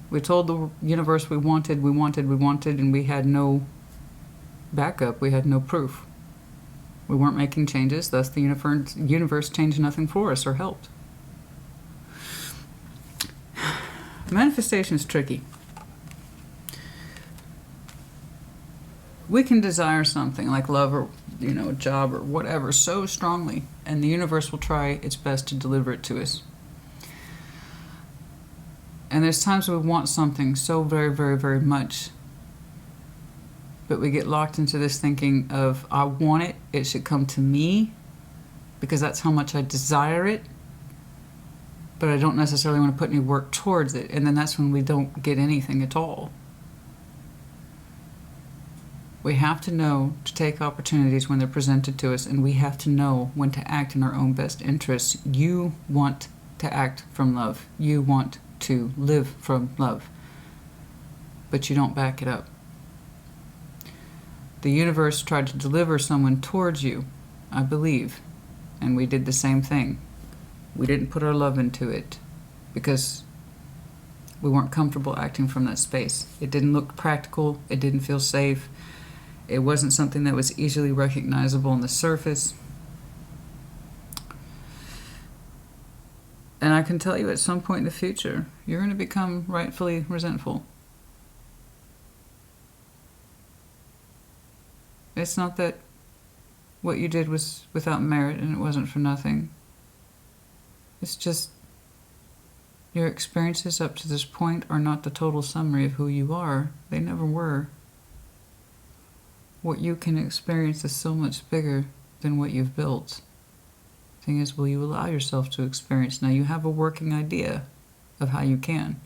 We told the universe we wanted, and we had no backup. We had no proof. We weren't making changes, thus the universe changed nothing for us or helped. Manifestation is tricky. We can desire something like love or, a job or whatever so strongly, and the universe will try its best to deliver it to us. And there's times we want something so very, very, very much, but we get locked into this thinking of, I want it, it should come to me, because that's how much I desire it, but I don't necessarily want to put any work towards it, and then that's when we don't get anything at all. We have to know to take opportunities when they're presented to us, and we have to know when to act in our own best interests. You want to act from love. You want to live from love, but you don't back it up. The universe tried to deliver someone towards you, I believe, and we did the same thing. We didn't put our love into it because we weren't comfortable acting from that space. It didn't look practical. It didn't feel safe. It wasn't something that was easily recognizable on the surface. And I can tell you at some point in the future, you're going to become rightfully resentful. It's not that what you did was without merit and it wasn't for nothing. It's just your experiences up to this point are not the total summary of who you are. They never were. What you can experience is so much bigger than what you've built. Thing is, will you allow yourself to experience? Now you have a working idea of how you can.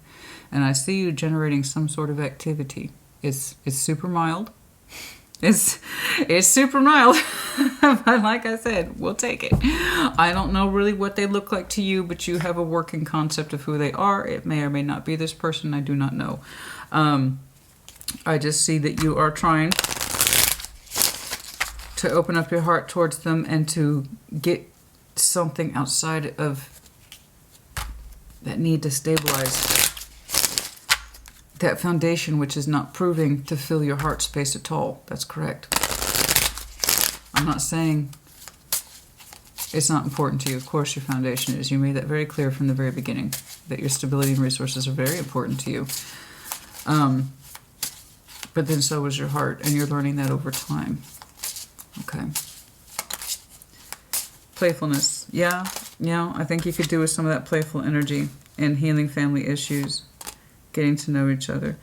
And I see you generating some sort of activity. It's super mild. It's super mild. But like I said, we'll take it. I don't know really what they look like to you, but you have a working concept of who they are. It may or may not be this person. I do not know. I just see that you are trying to open up your heart towards them and to get something outside of that need to stabilize that foundation, which is not proving to fill your heart space at all. That's correct. I'm not saying It's not important to you. Of course your foundation is. You made that very clear from the very beginning, that your stability and resources are very important to you. But then so is your heart, and you're learning that over time. Okay. Playfulness. Yeah, I think you could do with some of that playful energy and healing family issues, getting to know each other.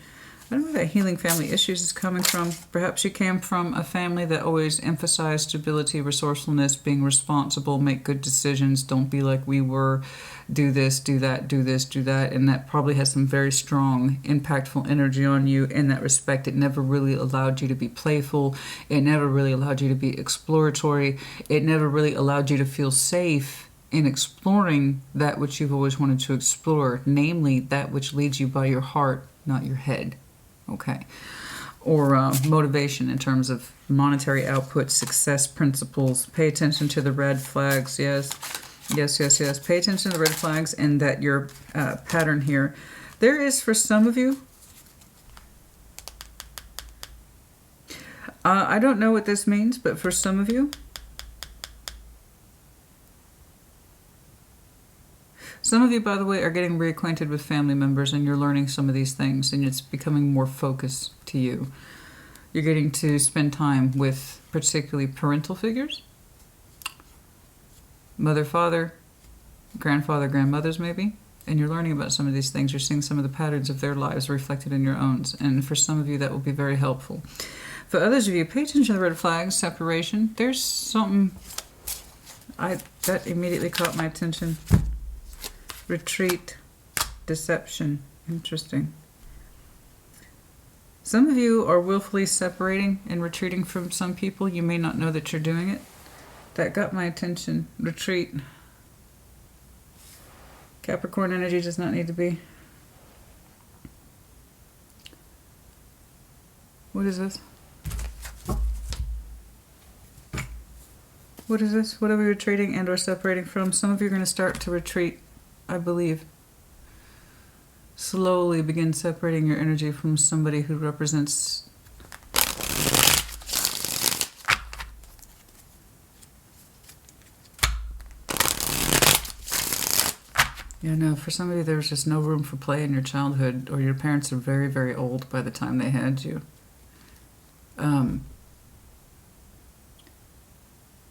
I don't know where that healing family issues is coming from. Perhaps you came from a family that always emphasized stability, resourcefulness, being responsible, make good decisions, don't be like we were, do this, do that, do this, do that. And that probably has some very strong, impactful energy on you in that respect. It never really allowed you to be playful. It never really allowed you to be exploratory. It never really allowed you to feel safe in exploring that which you've always wanted to explore, namely that which leads you by your heart, not your head. Okay. Or motivation in terms of monetary output, success principles. Pay attention to the red flags. Yes. Pay attention to the red flags, and that your pattern here. There is, for some of you, I don't know what this means, but for some of you, by the way, are getting reacquainted with family members, and you're learning some of these things, and it's becoming more focused to you. You're getting to spend time with particularly parental figures, mother, father, grandfather, grandmothers maybe, and you're learning about some of these things. You're seeing some of the patterns of their lives reflected in your own, and for some of you that will be very helpful. For others of you, pay attention to the red flags, separation. There's something that immediately caught my attention. Retreat, deception. Interesting. Some of you are willfully separating and retreating from some people. You may not know that you're doing it. That got my attention. Retreat. Capricorn energy does not need to be. What is this? What is this? What are we retreating and or separating from? Some of you are going to start to retreat, I believe. Slowly begin separating your energy from somebody who represents for some of you there was just no room for play in your childhood, or your parents are very, very old by the time they had you. And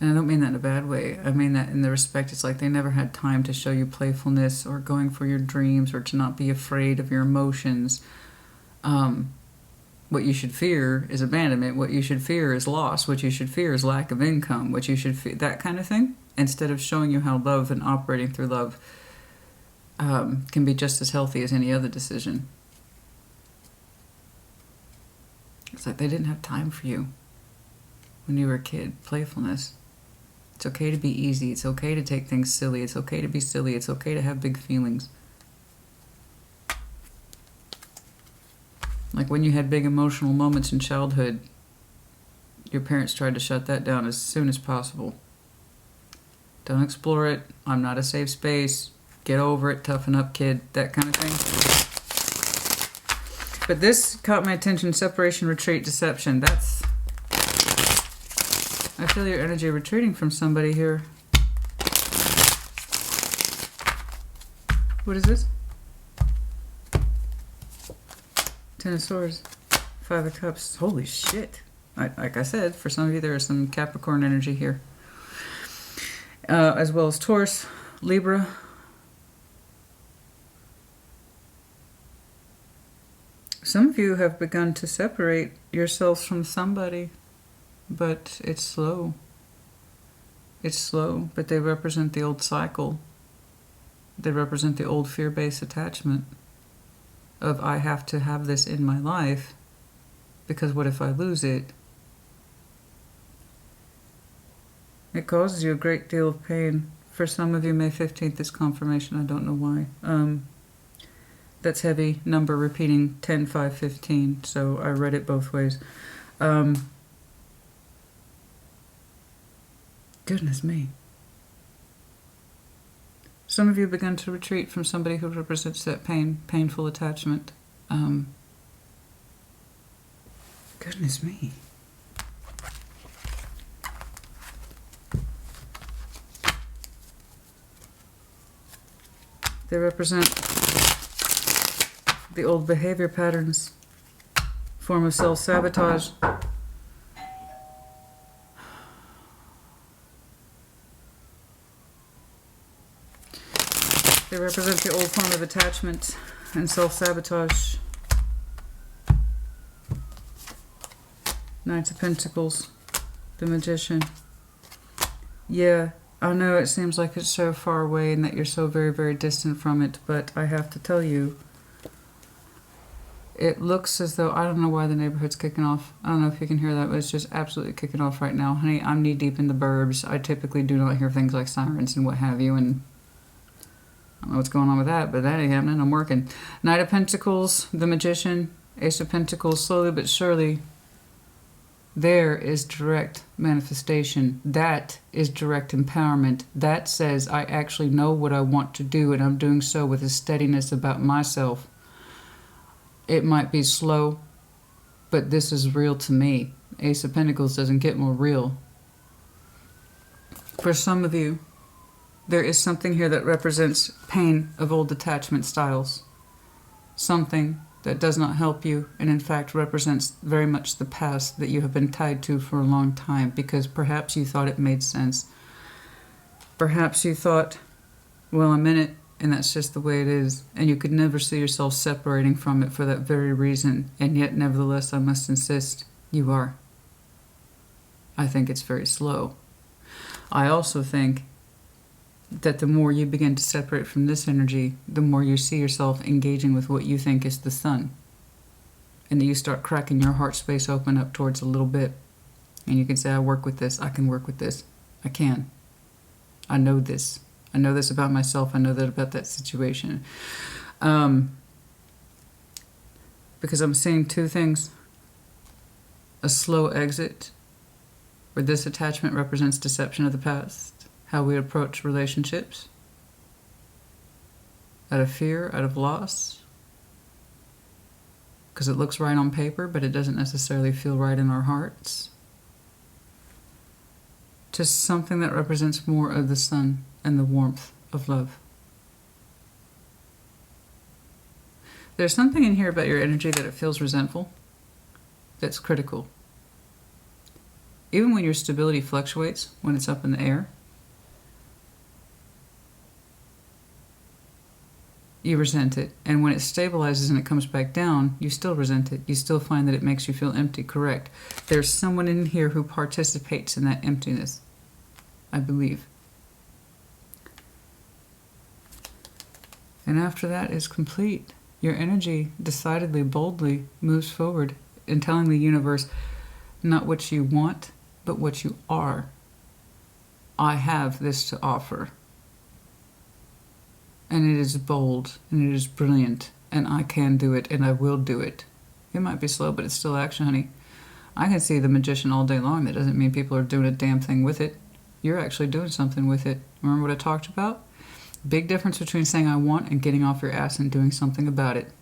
I don't mean that in a bad way. I mean that in the respect it's like they never had time to show you playfulness or going for your dreams or to not be afraid of your emotions. What you should fear is abandonment. What you should fear is loss. What you should fear is lack of income. What you should fear, that kind of thing. Instead of showing you how love and operating through love can be just as healthy as any other decision. It's like they didn't have time for you when you were a kid. Playfulness. It's okay to be easy. It's okay to take things silly. It's okay to be silly. It's okay to have big feelings. Like when you had big emotional moments in childhood, your parents tried to shut that down as soon as possible. Don't explore it. I'm not a safe space. Get over it. Toughen up, kid. That kind of thing. But this caught my attention. Separation, retreat, deception. I feel your energy retreating from somebody here. What is this? Ten of Swords. Five of Cups. Holy shit. Like I said, for some of you there is some Capricorn energy here. As well as Taurus, Libra. Some of you have begun to separate yourselves from somebody. But it's slow. It's slow, but they represent the old cycle. They represent the old fear-based attachment of I have to have this in my life because what if I lose it? It causes you a great deal of pain. For some of you, May 15th is confirmation. I don't know why. That's heavy number repeating 10, 5, 15. So I read it both ways. Goodness me. Some of you have begun to retreat from somebody who represents that painful attachment. Goodness me. They represent the old behavior patterns, form of self-sabotage. They represent the old form of attachment and self-sabotage. Knights of Pentacles, the Magician. Yeah, I know it seems like it's so far away and that you're so very, very distant from it, but I have to tell you, it looks as though, I don't know why the neighborhood's kicking off. I don't know if you can hear that, but it's just absolutely kicking off right now. Honey, I'm knee-deep in the burbs. I typically do not hear things like sirens and what have you, and I don't know what's going on with that, but that ain't happening. I'm working. Knight of Pentacles, the Magician, Ace of Pentacles, slowly but surely, there is direct manifestation. That is direct empowerment. That says I actually know what I want to do, and I'm doing so with a steadiness about myself. It might be slow, but this is real to me. Ace of Pentacles doesn't get more real. For some of you, there is something here that represents pain of old attachment styles. Something that does not help you and in fact represents very much the past that you have been tied to for a long time, because perhaps you thought it made sense. Perhaps you thought, well, I'm in it and that's just the way it is, and you could never see yourself separating from it for that very reason, and yet nevertheless I must insist you are. I think it's very slow. I also think that the more you begin to separate from this energy, the more you see yourself engaging with what you think is the sun. And that you start cracking your heart space open up towards a little bit. And you can say, I work with this, I can work with this, I can. I know this. I know this about myself, I know that about that situation. Because I'm seeing two things. A slow exit, where this attachment represents deception of the past. How we approach relationships, out of fear, out of loss, because it looks right on paper, but it doesn't necessarily feel right in our hearts. Just something that represents more of the sun and the warmth of love. There's something in here about your energy that it feels resentful, that's critical. Even when your stability fluctuates, when it's up in the air, you resent it. And when it stabilizes and it comes back down, you still resent it. You still find that it makes you feel empty, correct? There's someone in here who participates in that emptiness, I believe. And after that is complete. Your energy decidedly, boldly moves forward in telling the universe not what you want, but what you are. I have this to offer. And it is bold, and it is brilliant, and I can do it, and I will do it. It might be slow, but it's still action, honey. I can see the Magician all day long. That doesn't mean people are doing a damn thing with it. You're actually doing something with it. Remember what I talked about? Big difference between saying I want and getting off your ass and doing something about it.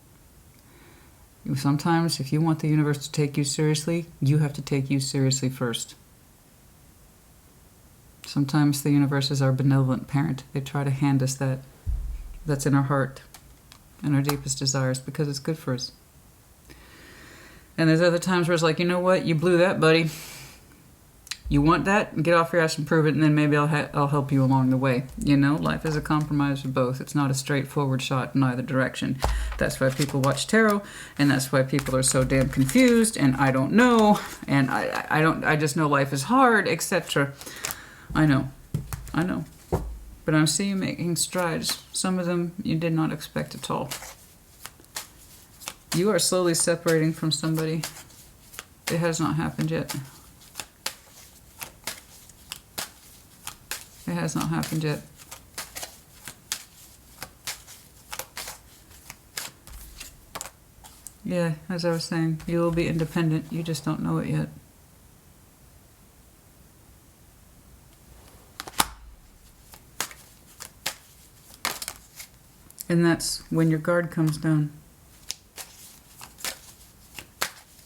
Sometimes, if you want the universe to take you seriously, you have to take you seriously first. Sometimes the universe is our benevolent parent. They try to hand us that's in our heart and our deepest desires because it's good for us. And there's other times where it's like, you know what? You blew that, buddy. You want that? Get off your ass and prove it, and then maybe I'll help you along the way. You know, life is a compromise of both. It's not a straightforward shot in either direction. That's why people watch tarot, and that's why people are so damn confused, and I don't know, and I just know life is hard, etc. I know. But I'm seeing you making strides. Some of them you did not expect at all. You are slowly separating from somebody. It has not happened yet. It has not happened yet. Yeah, as I was saying, you will be independent. You just don't know it yet. And that's when your guard comes down.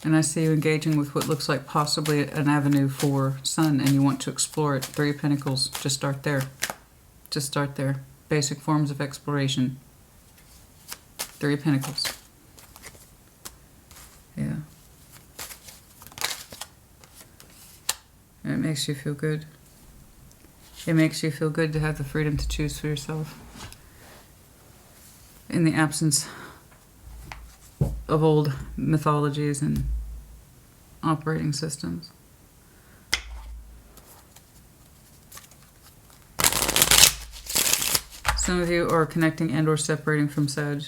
And I see you engaging with what looks like possibly an avenue for sun, and you want to explore it. Three of Pentacles, just start there. Just start there. Basic forms of exploration. Three of Pentacles. Yeah. And it makes you feel good. It makes you feel good to have the freedom to choose for yourself. In the absence of old mythologies and operating systems. Some of you are connecting and or separating from Sag.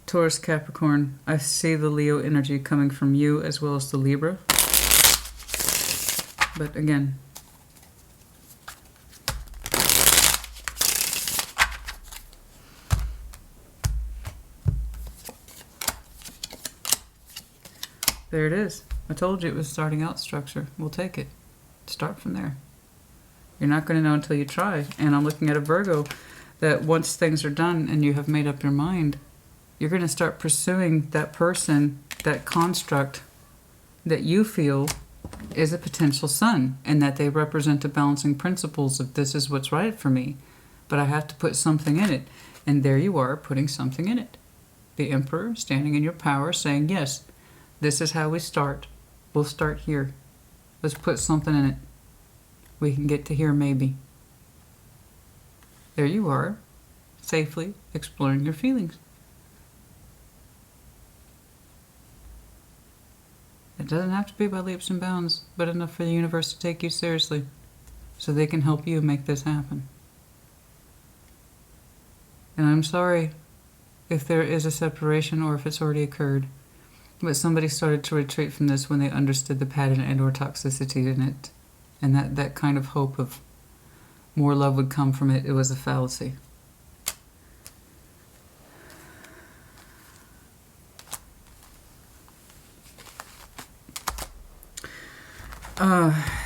Taurus, Capricorn. I see the Leo energy coming from you as well as the Libra. But again, there it is. I told you it was starting out structure. We'll take it. Start from there. You're not going to know until you try. And I'm looking at a Virgo that once things are done and you have made up your mind, you're going to start pursuing that person, that construct that you feel is a potential sun, and that they represent the balancing principles of this is what's right for me, but I have to put something in it. And there you are, putting something in it. The Emperor standing in your power saying, yes, this is how we start. We'll start here. Let's put something in it. We can get to here maybe. There you are, safely exploring your feelings. It doesn't have to be by leaps and bounds, but enough for the universe to take you seriously so they can help you make this happen. And I'm sorry if there is a separation or if it's already occurred, but somebody started to retreat from this when they understood the pattern and or toxicity in it. And that kind of hope of more love would come from it, it was a fallacy.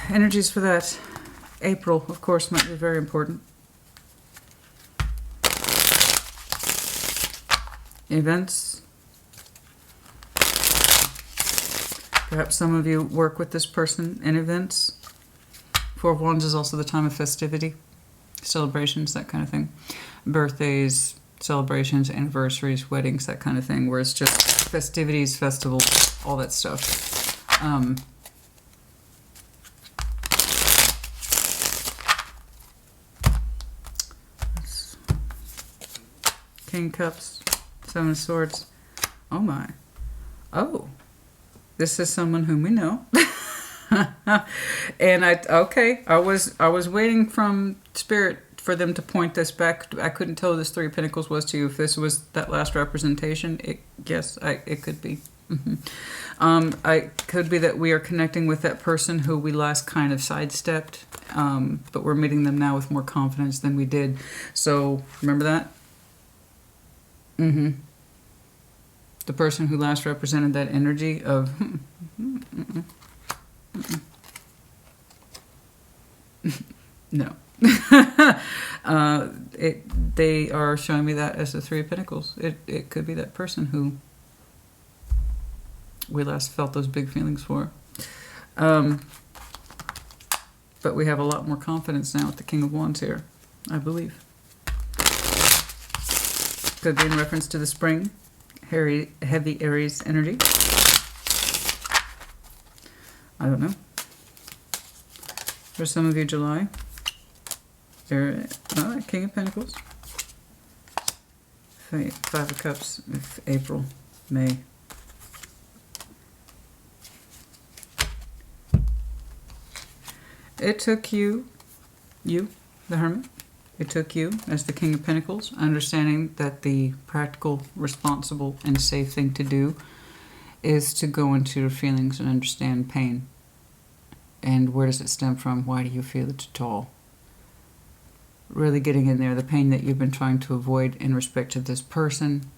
Energies for that. April, of course, might be very important. Events. Perhaps some of you work with this person in events. Four of Wands is also the time of festivity, celebrations, that kind of thing. Birthdays, celebrations, anniversaries, weddings, that kind of thing, where it's just festivities, festivals, all that stuff. King of Cups, Seven of Swords. Oh my. Oh, this is someone whom we know. And I was waiting from Spirit for them to point this back. I couldn't tell this Three of Pentacles was to you. If this was that last representation, it could be. It could be that we are connecting with that person who we last kind of sidestepped, but we're meeting them now with more confidence than we did. So remember that? The person who last represented that energy of no. They are showing me that as the Three of Pentacles. It could be that person who we last felt those big feelings for. But we have a lot more confidence now with the King of Wands here, I believe. Could be in reference to the spring, heavy Aries energy. I don't know. For some of you, July. There, King of Pentacles. Five of Cups, April, May. It took you, the Hermit. It took you as the King of Pentacles, understanding that the practical, responsible, and safe thing to do is to go into your feelings and understand pain. And where does it stem from? Why do you feel it at all? Really getting in there, the pain that you've been trying to avoid in respect to this person,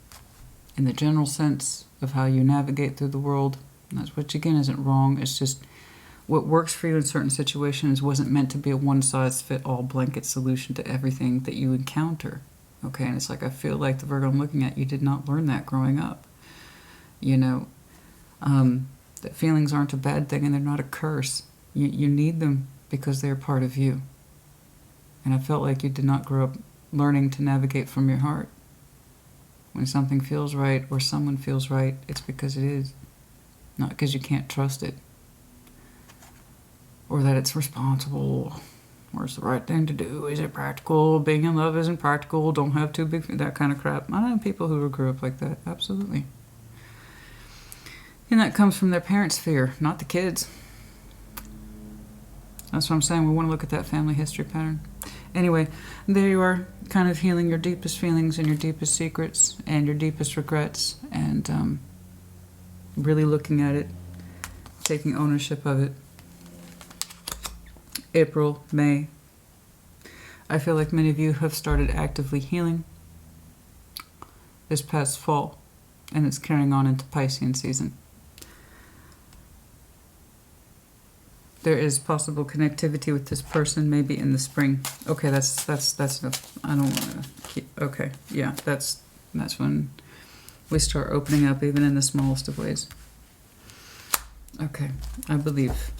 in the general sense of how you navigate through the world. And that's, which again isn't wrong, it's just what works for you in certain situations wasn't meant to be a one-size-fit-all blanket solution to everything that you encounter. Okay, and it's like, I feel like the Virgo I'm looking at, you did not learn that growing up. You know, that feelings aren't a bad thing and they're not a curse. You need them because they're part of you. And I felt like you did not grow up learning to navigate from your heart. When something feels right or someone feels right, it's because it is. Not because you can't trust it. Or that it's responsible. Or it's the right thing to do. Is it practical? Being in love isn't practical. Don't have too big... That kind of crap. I know people who grew up like that. Absolutely. And that comes from their parents' fear, not the kids. That's what I'm saying. We want to look at that family history pattern. Anyway, there you are, kind of healing your deepest feelings and your deepest secrets and your deepest regrets, and really looking at it, taking ownership of it. April, May. I feel like many of you have started actively healing this past fall, and it's carrying on into Piscean season. There is possible connectivity with this person, maybe in the spring. Okay, that's enough. I don't want to keep... Okay, yeah, that's when we start opening up, even in the smallest of ways. Okay, I believe.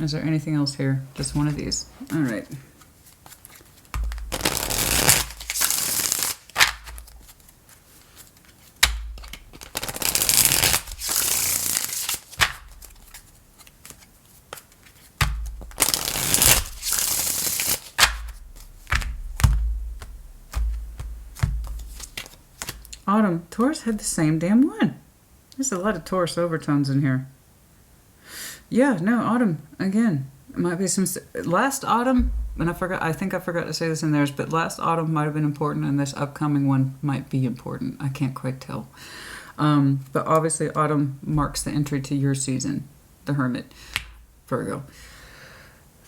Is there anything else here? Just one of these. All right. Autumn. Taurus had the same damn one. There's a lot of Taurus overtones in here. Yeah, no, autumn. Again, it might be some... Last autumn, and I think I forgot to say this in theirs, but last autumn might have been important, and this upcoming one might be important. I can't quite tell. But obviously, autumn marks the entry to your season, the Hermit, Virgo.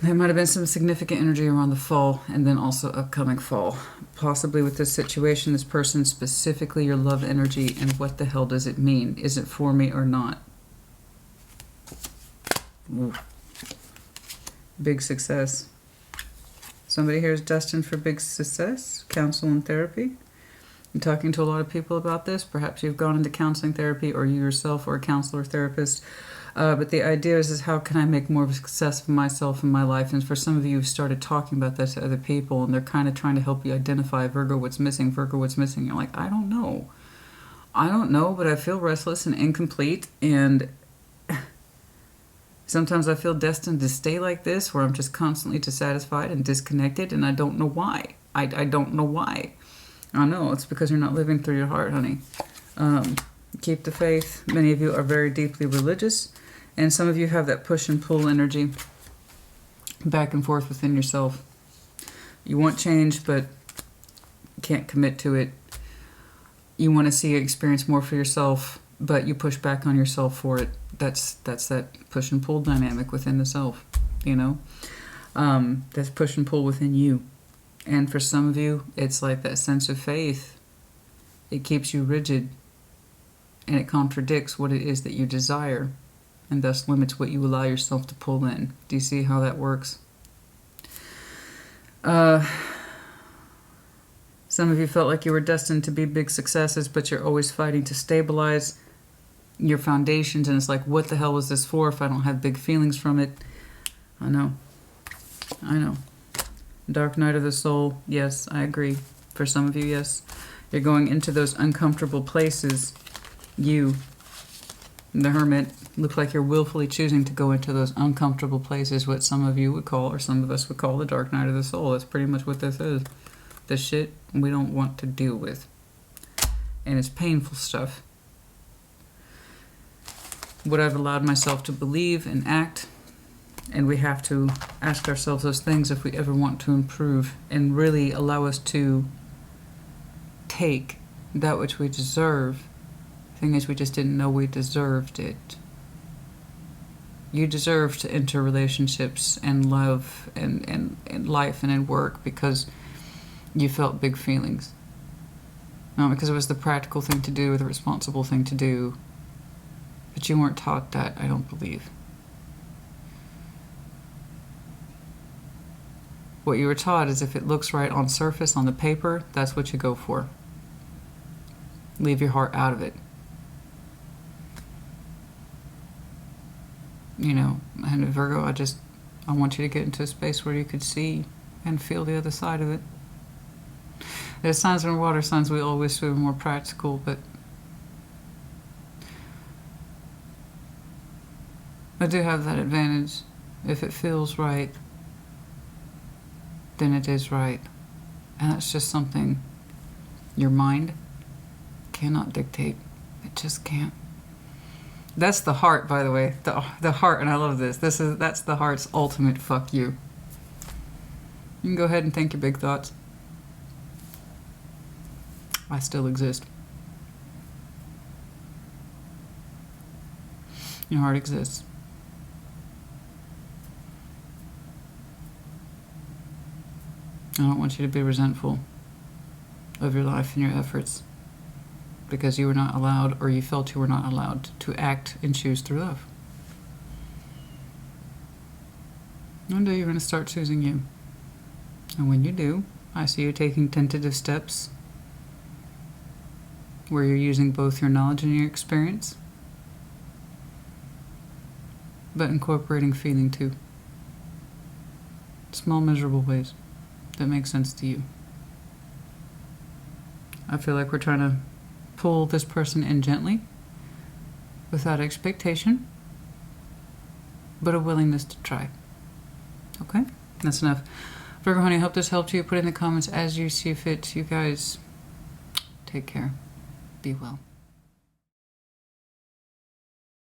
There might have been some significant energy around the fall and then also upcoming fall. Possibly with this situation, this person, specifically your love energy, and what the hell does it mean? Is it for me or not? Ooh. Big success. Somebody here is destined for big success, counsel and therapy. I'm talking to a lot of people about this. Perhaps you've gone into counseling therapy, or you yourself are a counselor or therapist. But the idea is how can I make more of a success for myself in my life? And for some of you who've started talking about that to other people, and they're kind of trying to help you identify, Virgo, what's missing, Virgo, what's missing. You're like, I don't know. I don't know, but I feel restless and incomplete. And sometimes I feel destined to stay like this, where I'm just constantly dissatisfied and disconnected, and I don't know why. I don't know why. I know, it's because you're not living through your heart, honey. Keep the faith. Many of you are very deeply religious. And some of you have that push and pull energy back and forth within yourself. You want change, but can't commit to it. You want to see and experience more for yourself, but you push back on yourself for it. That's that push and pull dynamic within the self, you know? That's push and pull within you. And for some of you, it's like that sense of faith. It keeps you rigid, and it contradicts what it is that you desire, and thus limits what you allow yourself to pull in. Do you see how that works? Some of you felt like you were destined to be big successes, but you're always fighting to stabilize your foundations, and it's like, what the hell was this for if I don't have big feelings from it? I know. Dark night of the soul, yes, I agree. For some of you, yes. You're going into those uncomfortable places. You, the Hermit, look like you're willfully choosing to go into those uncomfortable places, what some of you would call, or some of us would call, the dark night of the soul. That's pretty much what this is. The shit we don't want to deal with. And it's painful stuff. What I've allowed myself to believe and act, and we have to ask ourselves those things if we ever want to improve and really allow us to take that which we deserve. The thing is, we just didn't know we deserved it. You deserve to enter relationships and love and life and in work because you felt big feelings. Not because it was the practical thing to do or the responsible thing to do. But you weren't taught that, I don't believe. What you were taught is if it looks right on surface, on the paper, that's what you go for. Leave your heart out of it. You know, and Virgo, I want you to get into a space where you could see and feel the other side of it. As signs and water signs, we always feel more practical, but I do have that advantage. If it feels right, then it is right. And that's just something your mind cannot dictate. It just can't. That's the heart, by the way. The heart, and I love this. That's the heart's ultimate fuck you. You can go ahead and think your big thoughts. I still exist. Your heart exists. I don't want you to be resentful of your life and your efforts because you were not allowed, or you felt you were not allowed, to act and choose through love. One day you're going to start choosing you. And when you do, I see you taking tentative steps where you're using both your knowledge and your experience, but incorporating feeling too. Small, measurable ways that make sense to you. I feel like we're trying to pull this person in gently, without expectation, but a willingness to try. Okay? That's enough. Virgo honey, I hope this helped you. Put in the comments as you see fit. You guys, take care. Be well.